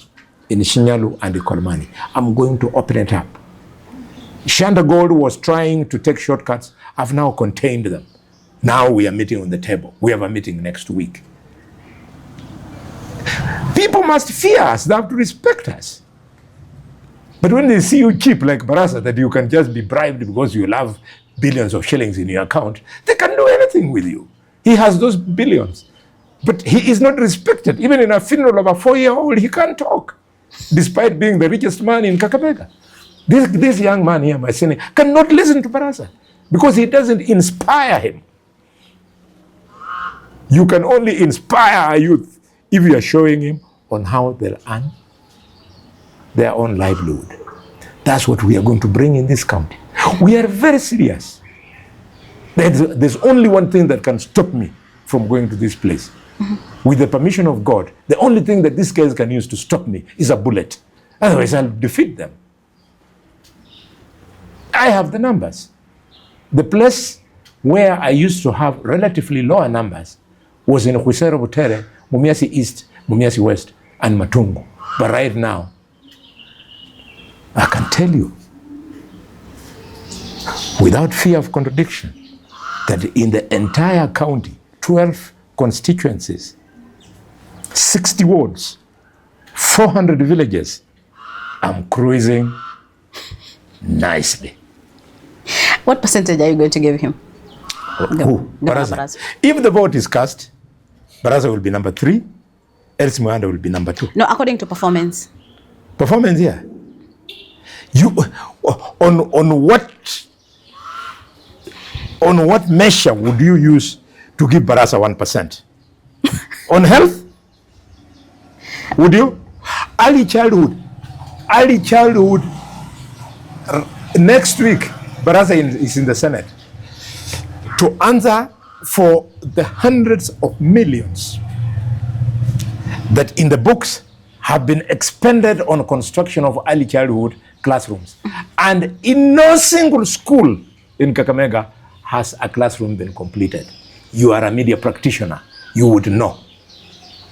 in Shinyalu and in Kolmani. I'm going to open it up. Shanda Gold was trying to take shortcuts. I've now contained them. Now we are meeting on the table. We have a meeting next week. People must fear us. They have to respect us. But when they see you cheap like Barasa, that you can just be bribed because you have billions of shillings in your account, they can do anything with you. He has those billions. But he is not respected. Even in a funeral of a 4-year-old, he can't talk, despite being the richest man in Kakamega. This young man here, my senior, cannot listen to Barasa because he doesn't inspire him. You can only inspire a youth if you are showing him on how they'll earn their own livelihood. That's what we are going to bring in this county. We are very serious. There's only one thing that can stop me from going to this place. With the permission of God, the only thing that these guys can use to stop me is a bullet. Otherwise, I'll defeat them. I have the numbers. The place where I used to have relatively lower numbers was in Khwisero Butere, Mumiasi East, Mumiasi West, and Matungu. But right now, I can tell you, without fear of contradiction, that in the entire county, 12 constituencies, 60 wards, 400 villages, I'm cruising nicely. What percentage are you going to give him? Who? Baraza. If the vote is cast, Baraza will be number 3, Elsie Mwanda will be number 2. No, according to performance. Performance, yeah. You on what measure would you use to give Barasa 1%? On health? Would you? Early childhood. Next week, Barasa is in the Senate to answer for the hundreds of millions that in the books have been expended on construction of early childhood classrooms. And in no single school in Kakamega has a classroom been completed. You are a media practitioner, you would know.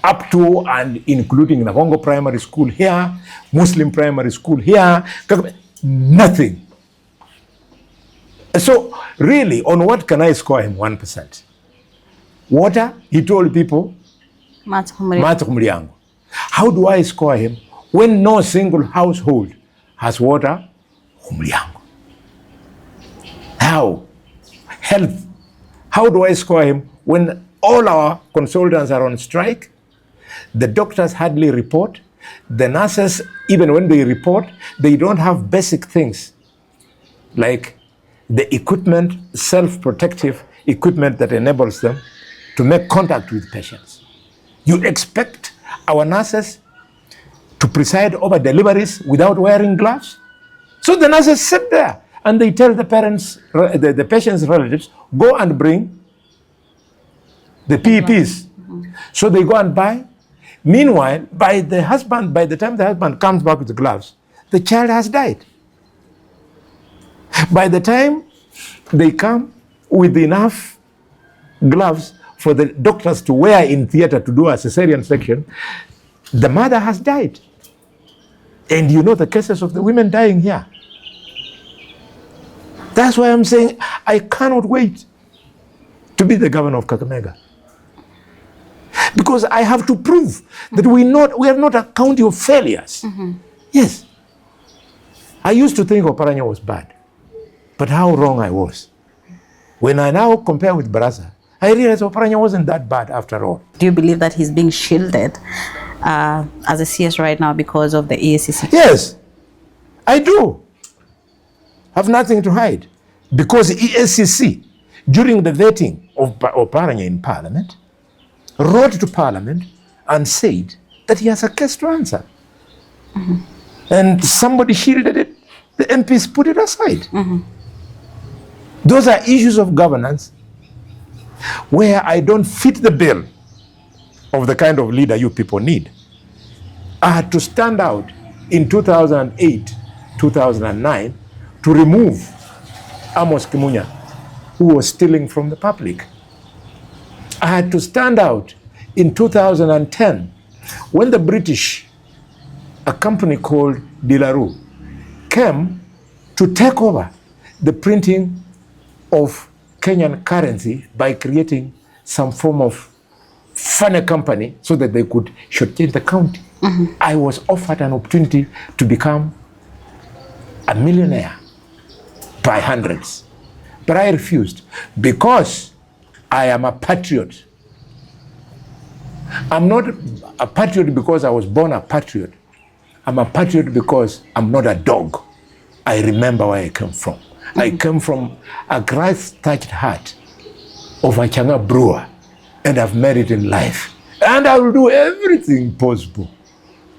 Up to and including Nagongo Primary School here, Muslim Primary School here, nothing. So really, on what can I score him 1%? Water, he told people, Matukumriango. How do I score him when no single household has water? Humliango. How? Health. How do I score him when all our consultants are on strike? The doctors hardly report. The nurses, even when they report, they don't have basic things like the equipment, self-protective equipment that enables them to make contact with patients. You expect our nurses to preside over deliveries without wearing gloves? So the nurses sit there and they tell the parents, the patient's relatives, go and bring the PEPs. So they go and buy. Meanwhile, by the time the husband comes back with the gloves, the child has died. By the time they come with enough gloves for the doctors to wear in theater to do a cesarean section, the mother has died. And you know the cases of the women dying here. That's why I'm saying I cannot wait to be the governor of Kakamega. Because I have to prove that we are not a county of failures. Yes. I used to think Oparanya was bad, but how wrong I was. When I now compare with Baraza, I realize Oparanya wasn't that bad after all. Do you believe that he's being shielded as a CS right now because of the EACC? Yes, I do. I have nothing to hide. Because EACC, during the vetting of Oparanya in Parliament, wrote to Parliament and said that he has a case to answer. And somebody shielded it. The MPs put it aside. Those are issues of governance where I don't fit the bill of the kind of leader you people need. I had to stand out in 2008, 2009 to remove Amos Kimunya, who was stealing from the public. I had to stand out in 2010 when the British, a company called Dilaru, came to take over the printing of Kenyan currency by creating some form of funny company so that they could shortchange the county. I was offered an opportunity to become a millionaire by hundreds, but I refused because I am a patriot. I'm not a patriot because I was born a patriot. I'm a patriot because I'm not a dog. I remember where I came from. I came from a Christ-touched heart of a Changa brewer, and I've made it in life. And I will do everything possible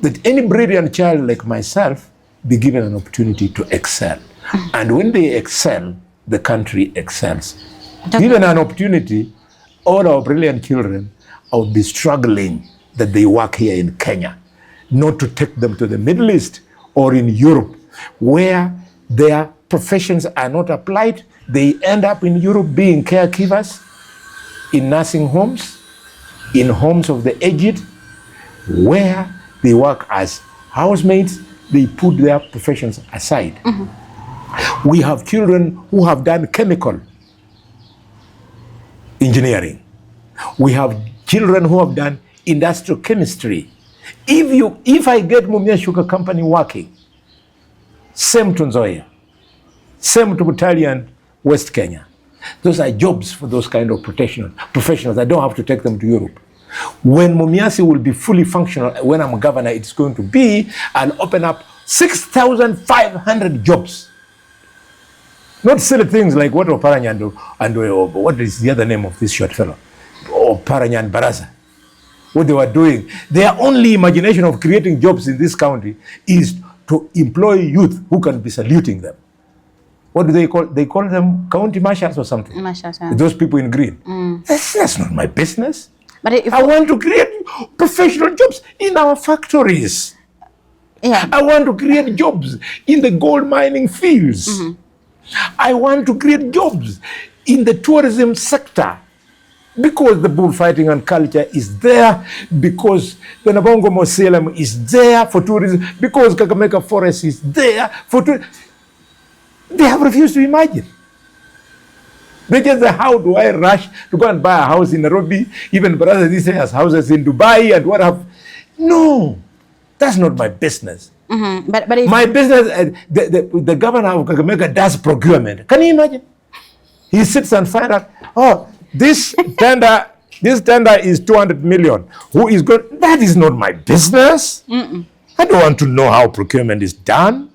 that any brilliant child like myself be given an opportunity to excel. And when they excel, the country excels. Given an opportunity, all our brilliant children will be struggling that they work here in Kenya, not to take them to the Middle East or in Europe, where their professions are not applied. They end up in Europe being caregivers, in nursing homes, in homes of the aged, where they work as housemaids. They put their professions aside. We have children who have done chemical engineering. We have children who have done industrial chemistry. If I get Mumia Sugar Company working, same to Nzoia, same to Battalion, West Kenya. Those are jobs for those kind of professionals. I don't have to take them to Europe. When Mumiasi will be fully functional, when I'm governor, it's going to be, I'll open up 6,500 jobs. Not silly things like what Oparanya and what is the other name of this short fellow? Oparanya and Baraza. What they were doing. Their only imagination of creating jobs in this county is to employ youth who can be saluting them. What do they call? They call them county marshals or something. Marshals, yeah. Those people in green. That's not my business. But I want to create professional jobs in our factories. Yeah. I want to create jobs in the gold mining fields. I want to create jobs in the tourism sector, because the bullfighting and culture is there, because the Nabongo Mausoleum is there for tourism, because Kakamega Forest is there for tourism. They have refused to imagine. They just say, how do I rush to go and buy a house in Nairobi? Even brothers, this has houses in Dubai and what have. No, that's not my business. But my business, the governor of Kakamega does procurement. Can you imagine? He sits and finds out, oh, this tender is 200 million. Who is good? That is not my business. I don't want to know how procurement is done.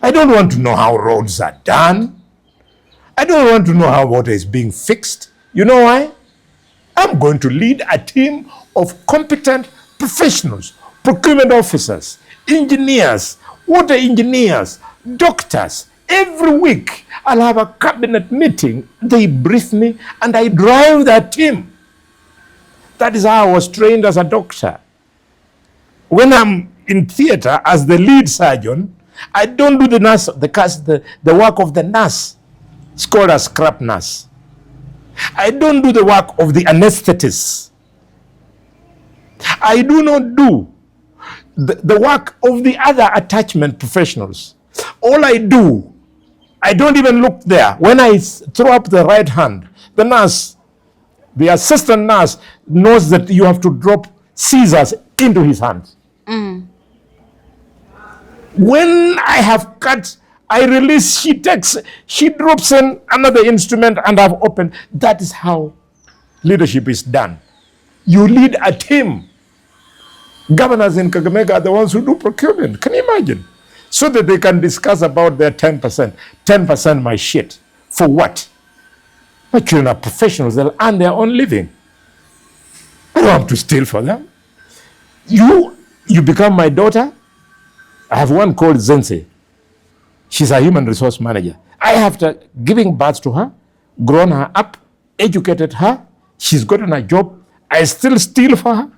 I don't want to know how roads are done. I don't want to know how water is being fixed. You know why? I'm going to lead a team of competent professionals, procurement officers, engineers, water engineers, doctors. Every week, I'll have a cabinet meeting. They brief me and I drive that team. That is how I was trained as a doctor. When I'm in theater as the lead surgeon, I don't do the work of the nurse. It's called a scrap nurse. I don't do the work of the anesthetist. I do not do the work of the other attachment professionals. All I do, I don't even look there. When I throw up the right hand, the nurse, the assistant nurse knows that you have to drop scissors into his hands. When I have cut I release, she drops in another instrument and I've opened. That is how leadership is done. You lead a team. Governors in Kakamega are the ones who do procurement. Can you imagine? So that they can discuss about their 10%. 10% my shit. For what? My children are professionals. They'll earn their own living. I don't have to steal for them. You become my daughter. I have one called Zense. She's a human resource manager. I have to giving birth to her, grown her up, educated her. She's gotten a job. I still steal for her.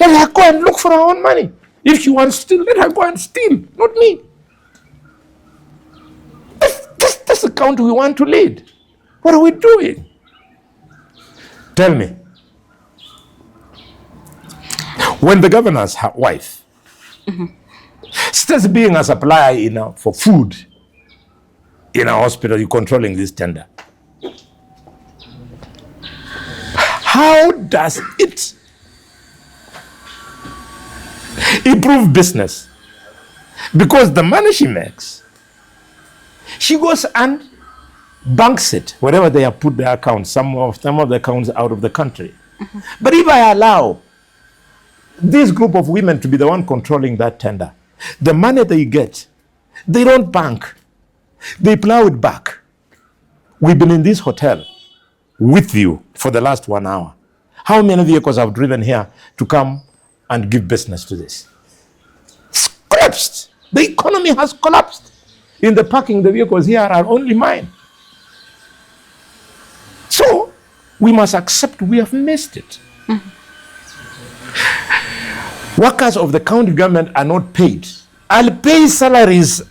Let her go and look for her own money. If she wants to steal, let her go and steal, not me. That's the country we want to lead. What are we doing? Tell me. When the governor's wife starts being a supplier for food in a hospital, you're controlling this tender. How does it improve business? Because the money she makes, she goes and banks it wherever they have put their accounts. Some of the accounts out of the country. But if I allow this group of women to be the one controlling that tender, the money they get, they don't bank. They plow it back. We've been in this hotel with you for the last 1 hour. How many vehicles have driven here to come and give business to this? It's collapsed. The economy has collapsed. In the parking, the vehicles here are only mine. So we must accept we have missed it. Workers of the county government are not paid. I'll pay salaries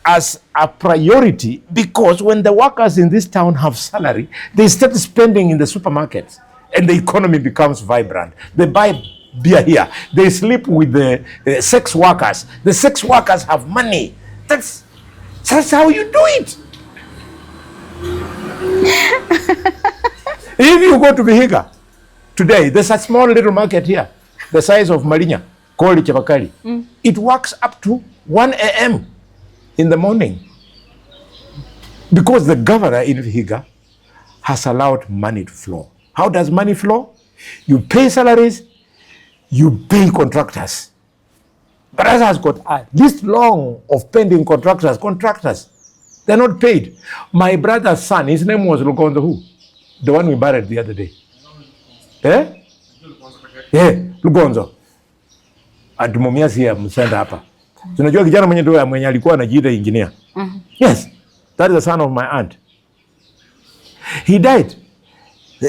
as a priority because when the workers in this town have salary, they start spending in the supermarkets and the economy becomes vibrant. They buy beer here. They sleep with the sex workers. The sex workers have money. That's how you do it. If you go to Vihiga today, there's a small little market here, the size of Marinya, called Chabakari. It works up to 1 a.m. in the morning because the governor in Vihiga has allowed money to flow. How does money flow? You pay salaries, you pay contractors. Baraza has got a list long of pending contractors. They're not paid. My brother's son, his name was Lugonzo who? The one we buried the other day. Yeah, Lugonzo. Atumomia siya msenda hapa. Tunajua kijana mwenye alikuwa anajiita engineer. Yes, that is the son of my aunt. He died.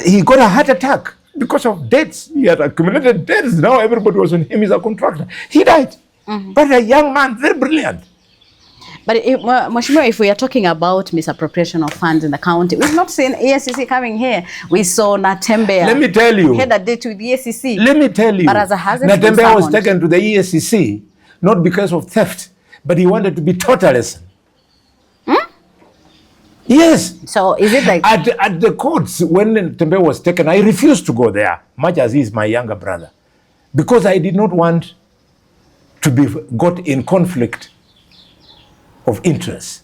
He got a heart attack because of debts. He had accumulated debts. Now everybody was on him. He's a contractor. He died. But a young man, very brilliant. But Mheshimiwa, if we are talking about misappropriation of funds in the county, we've not seen EACC coming here. We saw Natembeya. Let me tell you. Had a date with the EACC. Let me tell you. Natembeya was taken to the EACC not because of theft, but he wanted to be totalist. Yes. So is it like at the courts when Natembeya was taken, I refused to go there, much as he is my younger brother, because I did not want to be got in conflict of interest.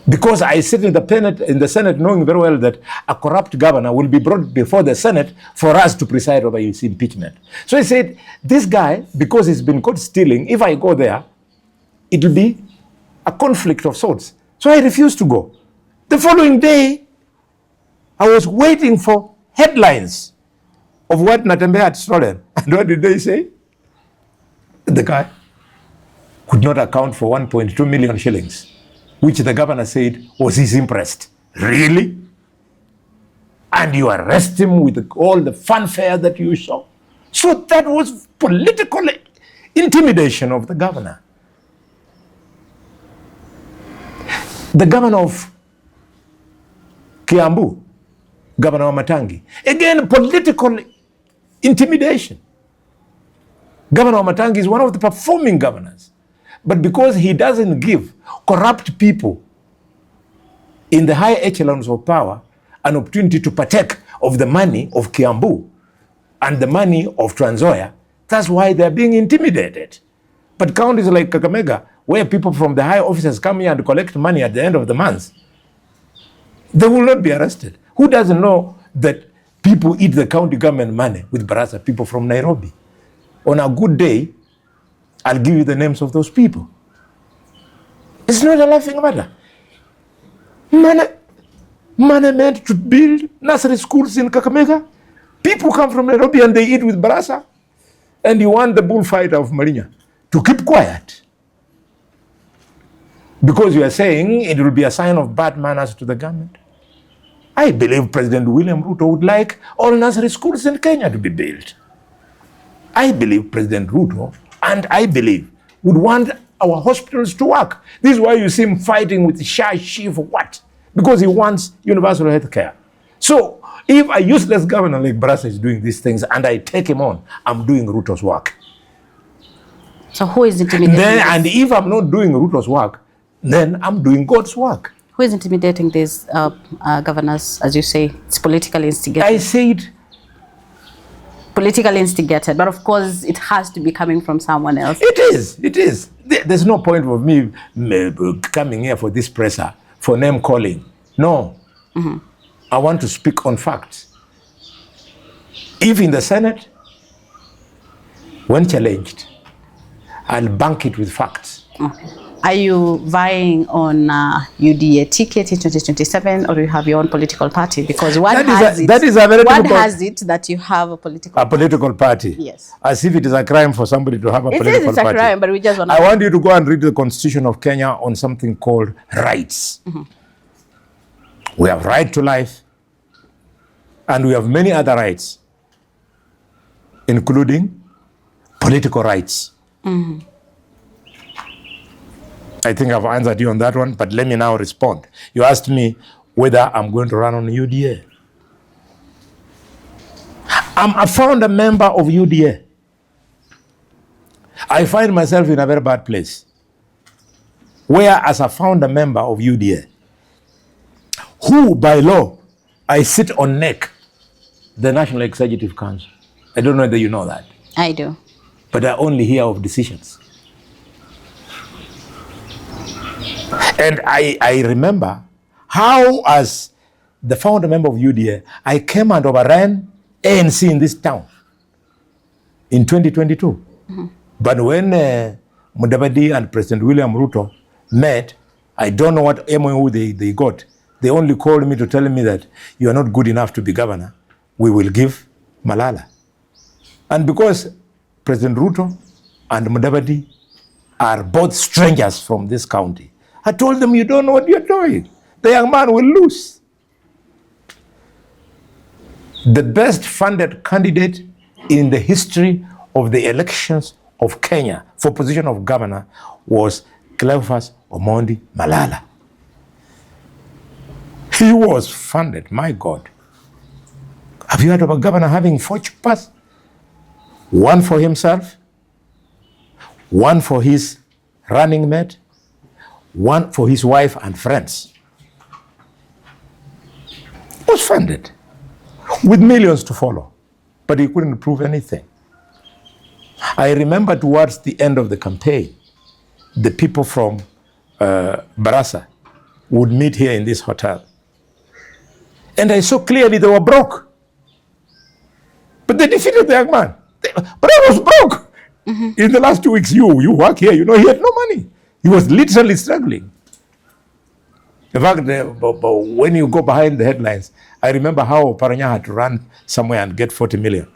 Because I sit in the Senate knowing very well that a corrupt governor will be brought before the Senate for us to preside over his impeachment. So I said, this guy, because he's been caught stealing, if I go there, it will be a conflict of sorts. So I refused to go. The following day, I was waiting for headlines of what Natembeya had stolen. And what did they say? The guy could not account for 1.2 million shillings, which the governor said was his interest. Really? And you arrest him with all the fanfare that you saw? So that was political intimidation of the governor. The governor of Kiambu, Governor Matangi, again, political intimidation. Governor Matangi is one of the performing governors. But because he doesn't give corrupt people in the high echelons of power an opportunity to partake of the money of Kiambu and the money of Trans Nzoia, that's why they're being intimidated. But counties like Kakamega, where people from the high officers come here and collect money at the end of the month, they will not be arrested. Who doesn't know that people eat the county government money with Barasa, people from Nairobi? On a good day, I'll give you the names of those people. It's not a laughing matter. Money meant to build nursery schools in Kakamega. People come from Nairobi and they eat with Barasa. And you want the bullfighter of Marinya to keep quiet. Because you are saying it will be a sign of bad manners to the government. I believe President William Ruto would like all nursery schools in Kenya to be built. I believe President Ruto, and I believe, would want our hospitals to work. This is why you see him fighting with Shah Chief what? Because he wants universal health care. So if a useless governor like Barasa is doing these things and I take him on, I'm doing Ruto's work. So who is intimidating And if I'm not doing Ruto's work, then I'm doing God's work. Who is intimidating these governors, as you say? It's politically instigated. I said politically instigated, but of course it has to be coming from someone else. It is. There's no point of me coming here for this presser, for name calling. No. I want to speak on facts. If in the Senate, when challenged, I'll bank it with facts. Okay. Are you vying on UDA ticket in 2027, or do you have your own political party? Because one has it that you have a political party. Yes. As if it is a crime for somebody to have a political party. It is a crime, but we just want to... I want you to go and read the Constitution of Kenya on something called rights. We have right to life, and we have many other rights, including political rights. I think I've answered you on that one, but let me now respond. You asked me whether I'm going to run on UDA. I'm a founder member of UDA. I find myself in a very bad place, where as a founder member of UDA, who by law, I sit on NEC, the National Executive Council. I don't know whether you know that. I do. But I only hear of decisions. And I remember how, as the founder member of UDA, I came and overran ANC in this town in 2022. But when Mudavadi and President William Ruto met, I don't know what MOU they got. They only called me to tell me that you are not good enough to be governor. We will give Malala. And because President Ruto and Mudavadi are both strangers from this county, I told them, you don't know what you're doing. The young man will lose. The best funded candidate in the history of the elections of Kenya for position of governor was Cleophas Omondi Malala. He was funded, my God. Have you heard of a governor having 4 chupas? One for himself, one for his running mate, one for his wife and friends. He was funded with millions to follow, but he couldn't prove anything. I remember towards the end of the campaign, the people from Barasa would meet here in this hotel. And I saw clearly they were broke. But they defeated the young man. But I was broke. In the last 2 weeks, you work here, you know, he had no money. He was literally struggling. In fact, when you go behind the headlines, I remember how Paranya had to run somewhere and get 40 million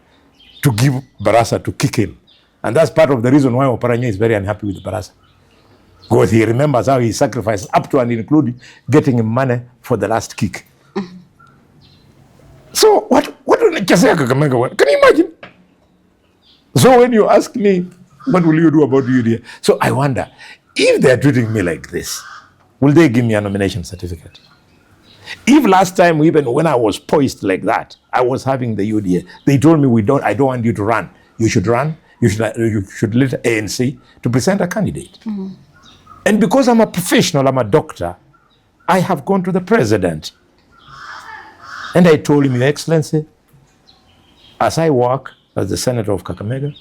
to give Barasa to kick him. And that's part of the reason why Oparanya is very unhappy with Barasa. Because he remembers how he sacrificed up to and including getting him money for the last kick. So what can you imagine? So when you ask me, what will you do about UDA? So I wonder, if they're treating me like this, will they give me a nomination certificate? If last time, even when I was poised like that, I was having the UDA, they told me, I don't want you to run. You should run. You should let ANC to present a candidate. And because I'm a professional, I'm a doctor, I have gone to the president. And I told him, Your Excellency, as I work as the Senator of Kakamega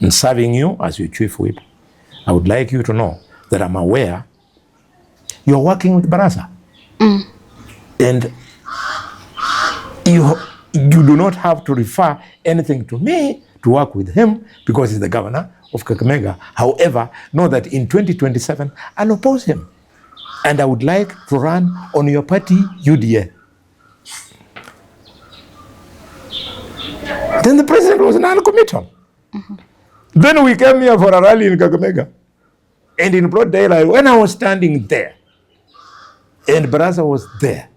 and serving you as your chief whip, I would like you to know that I'm aware you're working with Barasa. And you do not have to refer anything to me to work with him because he's the governor of Kakamega. However, know that in 2027, I'll oppose him. And I would like to run on your party, UDA. Then the president was non-committal. Then we came here for a rally in Kakamega. And in broad daylight, when I was standing there, and Barasa was there,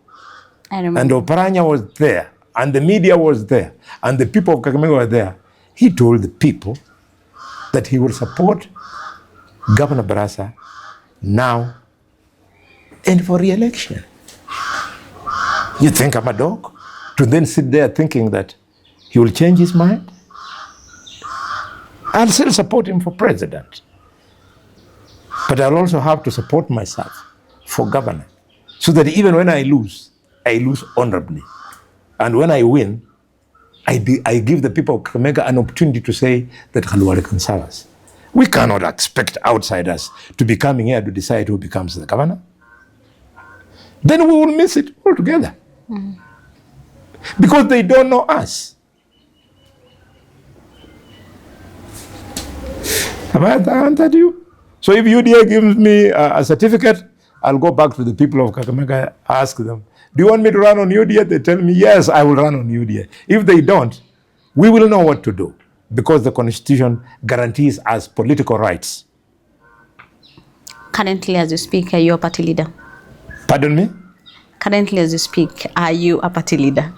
and Oparanya was there, and the media was there, and the people of Kakamega were there, he told the people that he will support Governor Barasa now and for re-election. You think I'm a dog? To then sit there thinking that he will change his mind? I'll still support him for president. But I'll also have to support myself for governor. So that even when I lose honorably. And when I win, I give the people of Kakamega an opportunity to say that Khalwale can serve us. We cannot expect outsiders to be coming here to decide who becomes the governor. Then we will miss it altogether. Because they don't know us. Have I answered you? So if UDA gives me a certificate, I'll go back to the people of Kakamega, ask them, do you want me to run on UDA? They tell me, yes, I will run on UDA. If they don't, we will know what to do because the Constitution guarantees us political rights. Currently, as you speak, are you a party leader? Pardon me? Currently, as you speak, are you a party leader?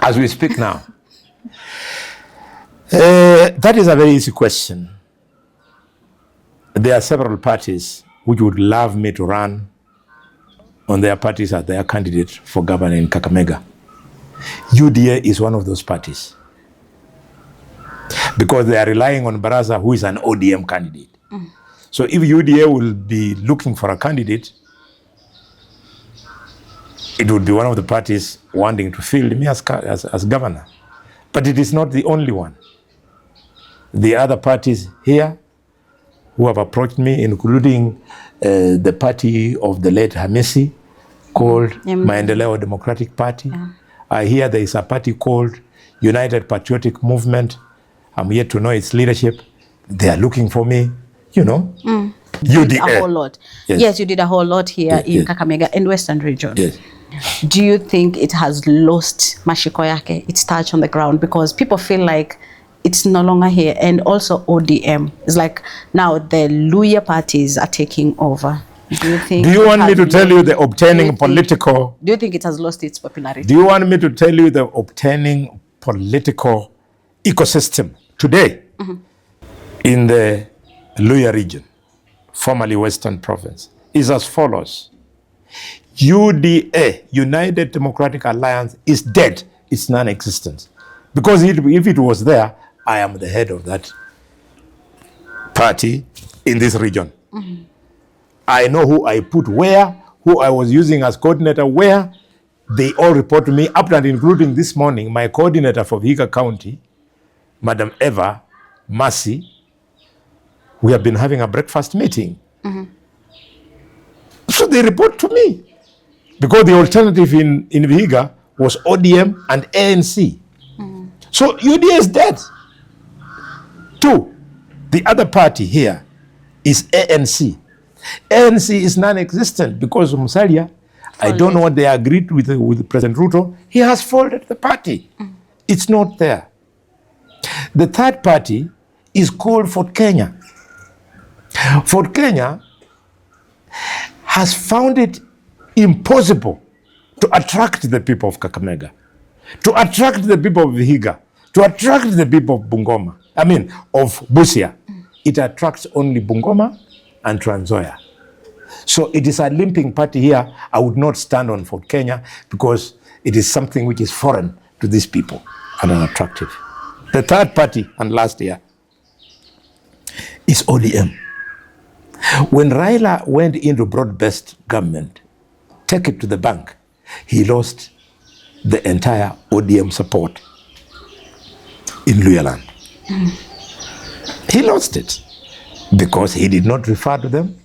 As we speak now. That is a very easy question. There are several parties which would love me to run on their parties as their candidate for governor in Kakamega. UDA is one of those parties. Because they are relying on Barasa, who is an ODM candidate. So if UDA will be looking for a candidate, it would be one of the parties wanting to field me as governor. But it is not the only one. The other parties here who have approached me, including the party of the late Hamisi, called Maendeleo Democratic Party. I hear there is a party called United Patriotic Movement. I'm yet to know its leadership. They are looking for me, you know. You did a whole lot. Yes, you did a whole lot here in Kakamega and Western region. Yes. Do you think it has lost mashiko yake, its touch on the ground? Because people feel like it's no longer here. And also ODM. It's like now the Luya parties are taking over. Do you think? Do you want me to tell you the obtaining political? Do you think it has lost its popularity? Do you want me to tell you the obtaining political ecosystem today in the Luya region, formerly Western Province, is as follows. UDA, United Democratic Alliance, is dead. It's non-existent. Because if it was there, I am the head of that party in this region. I know who I put where, who I was using as coordinator where. They all report to me, up and including this morning, my coordinator for Vihiga County, Madam Eva Mercy. We have been having a breakfast meeting. So they report to me. Because the alternative in Vihiga was ODM and ANC. So UDA is dead. Two, the other party here is ANC. ANC is non-existent because Musalia, I don't know what they agreed with President Ruto. He has folded the party. It's not there. The third party is called Fort Kenya. Fort Kenya has found it impossible to attract the people of Kakamega, to attract the people of Vihiga, to attract the people of Bungoma, of Busia. It attracts only Bungoma and Trans Nzoia. So it is a limping party here. I would not stand on Fort Kenya because it is something which is foreign to these people and unattractive. The third party, and last year, is ODM. When Raila went into broad-based government, take it to the bank, he lost the entire ODM support in Luyaland. He lost it. because he did not refer to them.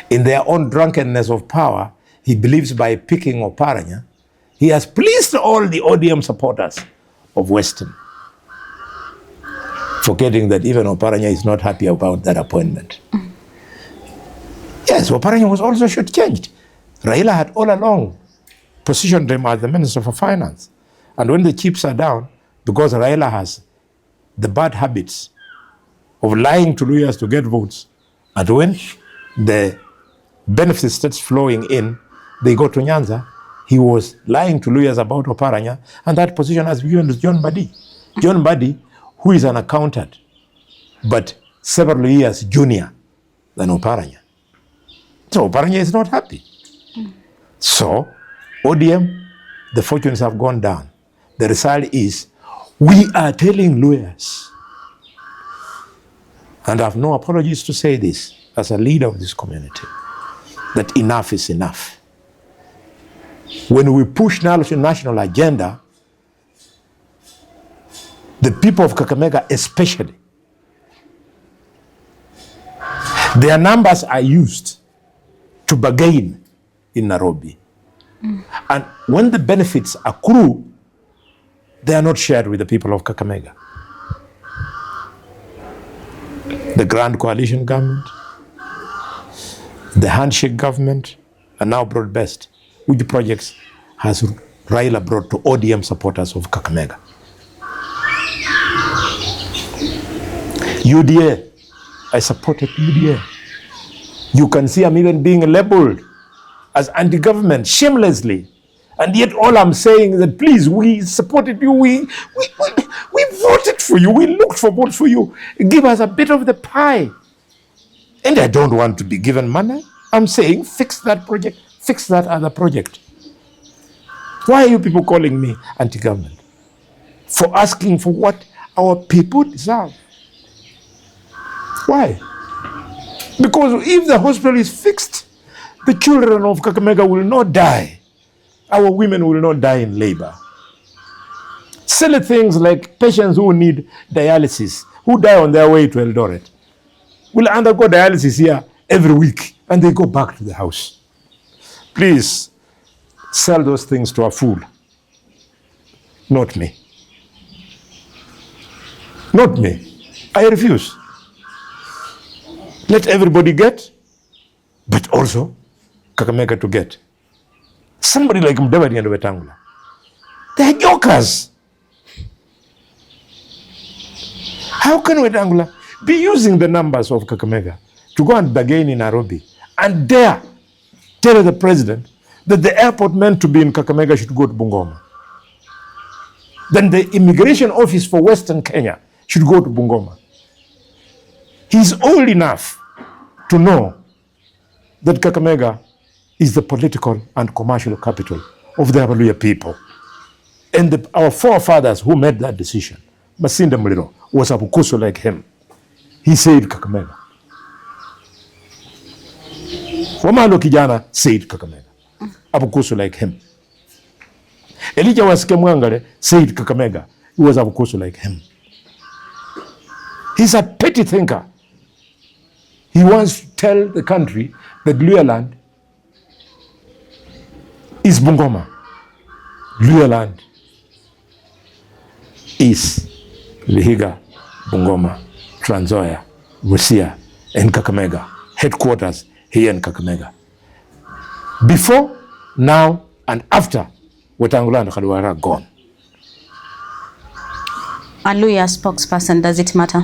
In their own drunkenness of power, he believes by picking Oparanya, he has pleased all the ODM supporters of Western, forgetting that even Oparanya is not happy about that appointment. Yes, Oparanya was also shortchanged. Raila had all along positioned him as the Minister for Finance. And when the chips are down, because Raila has the bad habits of lying to lawyers to get votes, and when the benefits starts flowing in, they go to Nyanza. He was lying to lawyers about Oparanya, and that position has been given to John Mbadi. John Mbadi, who is an accountant, but several years junior than Oparanya. So Oparanya is not happy. So ODM, the fortunes have gone down. The result is we are telling lawyers, and I have no apologies to say this as a leader of this community, that enough is enough. When we push national agenda, the people of Kakamega especially, their numbers are used to bargain in Nairobi. And when the benefits accrue, they are not shared with the people of Kakamega. The Grand Coalition government, the handshake government, and now broad-based. Which projects has Raila brought to ODM supporters of Kakamega? UDA, I supported UDA. You can see I'm even being labeled as anti-government shamelessly. And yet all I'm saying is that please, we supported you, we voted for you, we looked for votes for you. Give us a bit of the pie. And I don't want to be given money. I'm saying fix that project, fix that other project. Why are you people calling me anti-government? For asking for what our people deserve. Why? Because if the hospital is fixed, the children of Kakamega will not die. Our women will not die in labor. Silly things like patients who need dialysis, who die on their way to Eldoret, will undergo dialysis here every week and they go back to the house. Please sell those things to a fool. Not me. Not me. I refuse. Let everybody get, but also Kakamega to get. Somebody like Mudavadi and Wetangula, they are jokers. How can Wetangula be using the numbers of Kakamega to go and bargain in Nairobi and dare tell the president that the airport meant to be in Kakamega should go to Bungoma? Then the immigration office for Western Kenya should go to Bungoma. He's old enough to know that Kakamega is the political and commercial capital of the Abaluya people. And our forefathers who made that decision, Masinda Muliro was a Bukusu like him. He saved Kakamega. Wamalo Kijana saved Kakamega. Abukusu like him. Elijah Waskemwangale saved Kakamega. He was Abukusu like him. He's a petty thinker. He wants to tell the country that Luya land is Bungoma. Luya land is Vihiga, Bungoma, Trans Nzoia, Busia, and Kakamega. Headquarters here in Kakamega. Before, now, and after Wetangula and Khalwale are gone. A Luya spokesperson, does it matter?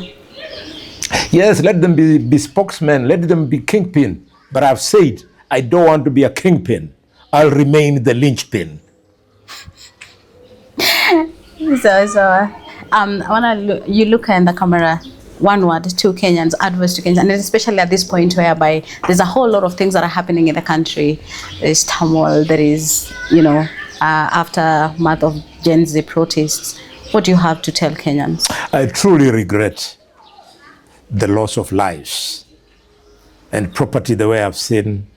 Yes, let them be spokesmen, let them be kingpin. But I've said, I don't want to be a kingpin. I'll remain the linchpin. You look in the camera, one word, two Kenyans, adverse to Kenyans, and especially at this point whereby there's a whole lot of things that are happening in the country. There's turmoil, there is, aftermath of Gen Z protests. What do you have to tell Kenyans? I truly regret the loss of lives and property the way I've seen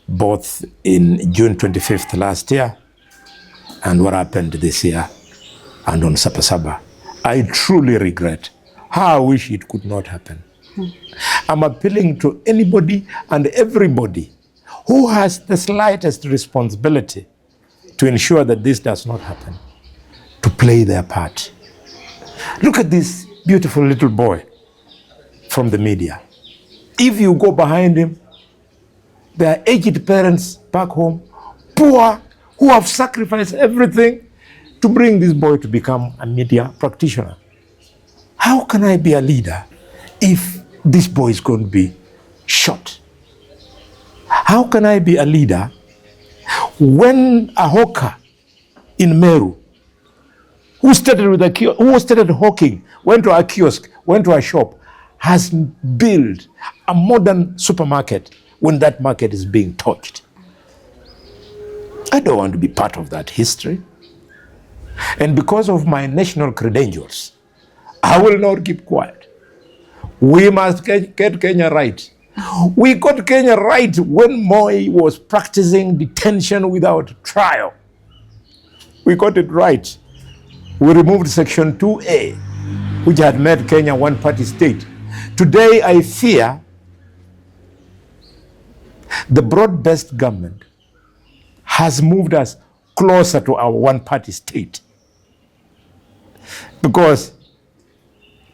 both in June 25th last year and what happened this year and on Sapasaba. I truly regret. How I wish it could not happen. I'm appealing to anybody and everybody who has the slightest responsibility to ensure that this does not happen, to play their part. Look at this beautiful little boy from the media. If you go behind him, there are aged parents back home, poor, who have sacrificed everything to bring this boy to become a media practitioner. How can I be a leader if this boy is going to be shot? How can I be a leader when a hawker in Meru, who started hawking, went to a kiosk, went to a shop, has built a modern supermarket when that market is being torched? I don't want to be part of that history. And because of my national credentials, I will not keep quiet. We must get Kenya right. We got Kenya right when Moi was practicing detention without trial. We got it right. We removed Section 2A, which had made Kenya one-party state. Today, I fear the broad-based government has moved us closer to our one-party state, because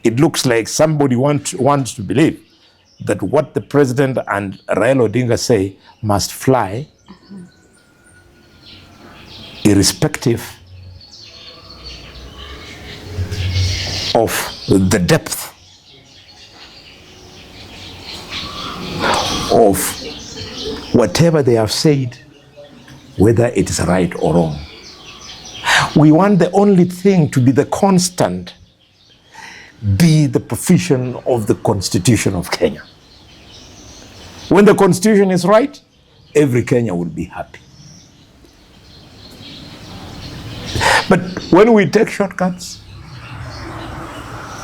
it looks like somebody wants to believe that what the president and Raila Odinga say must fly, irrespective of the depth of whatever they have said, whether it is right or wrong. We want the only thing to be the constant, be the provision of the Constitution of Kenya. When the Constitution is right, every Kenyan will be happy. But when we take shortcuts,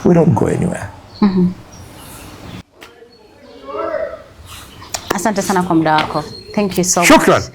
we don't go anywhere. Asante sana kwa muda wako. Thank you so much. Shukran.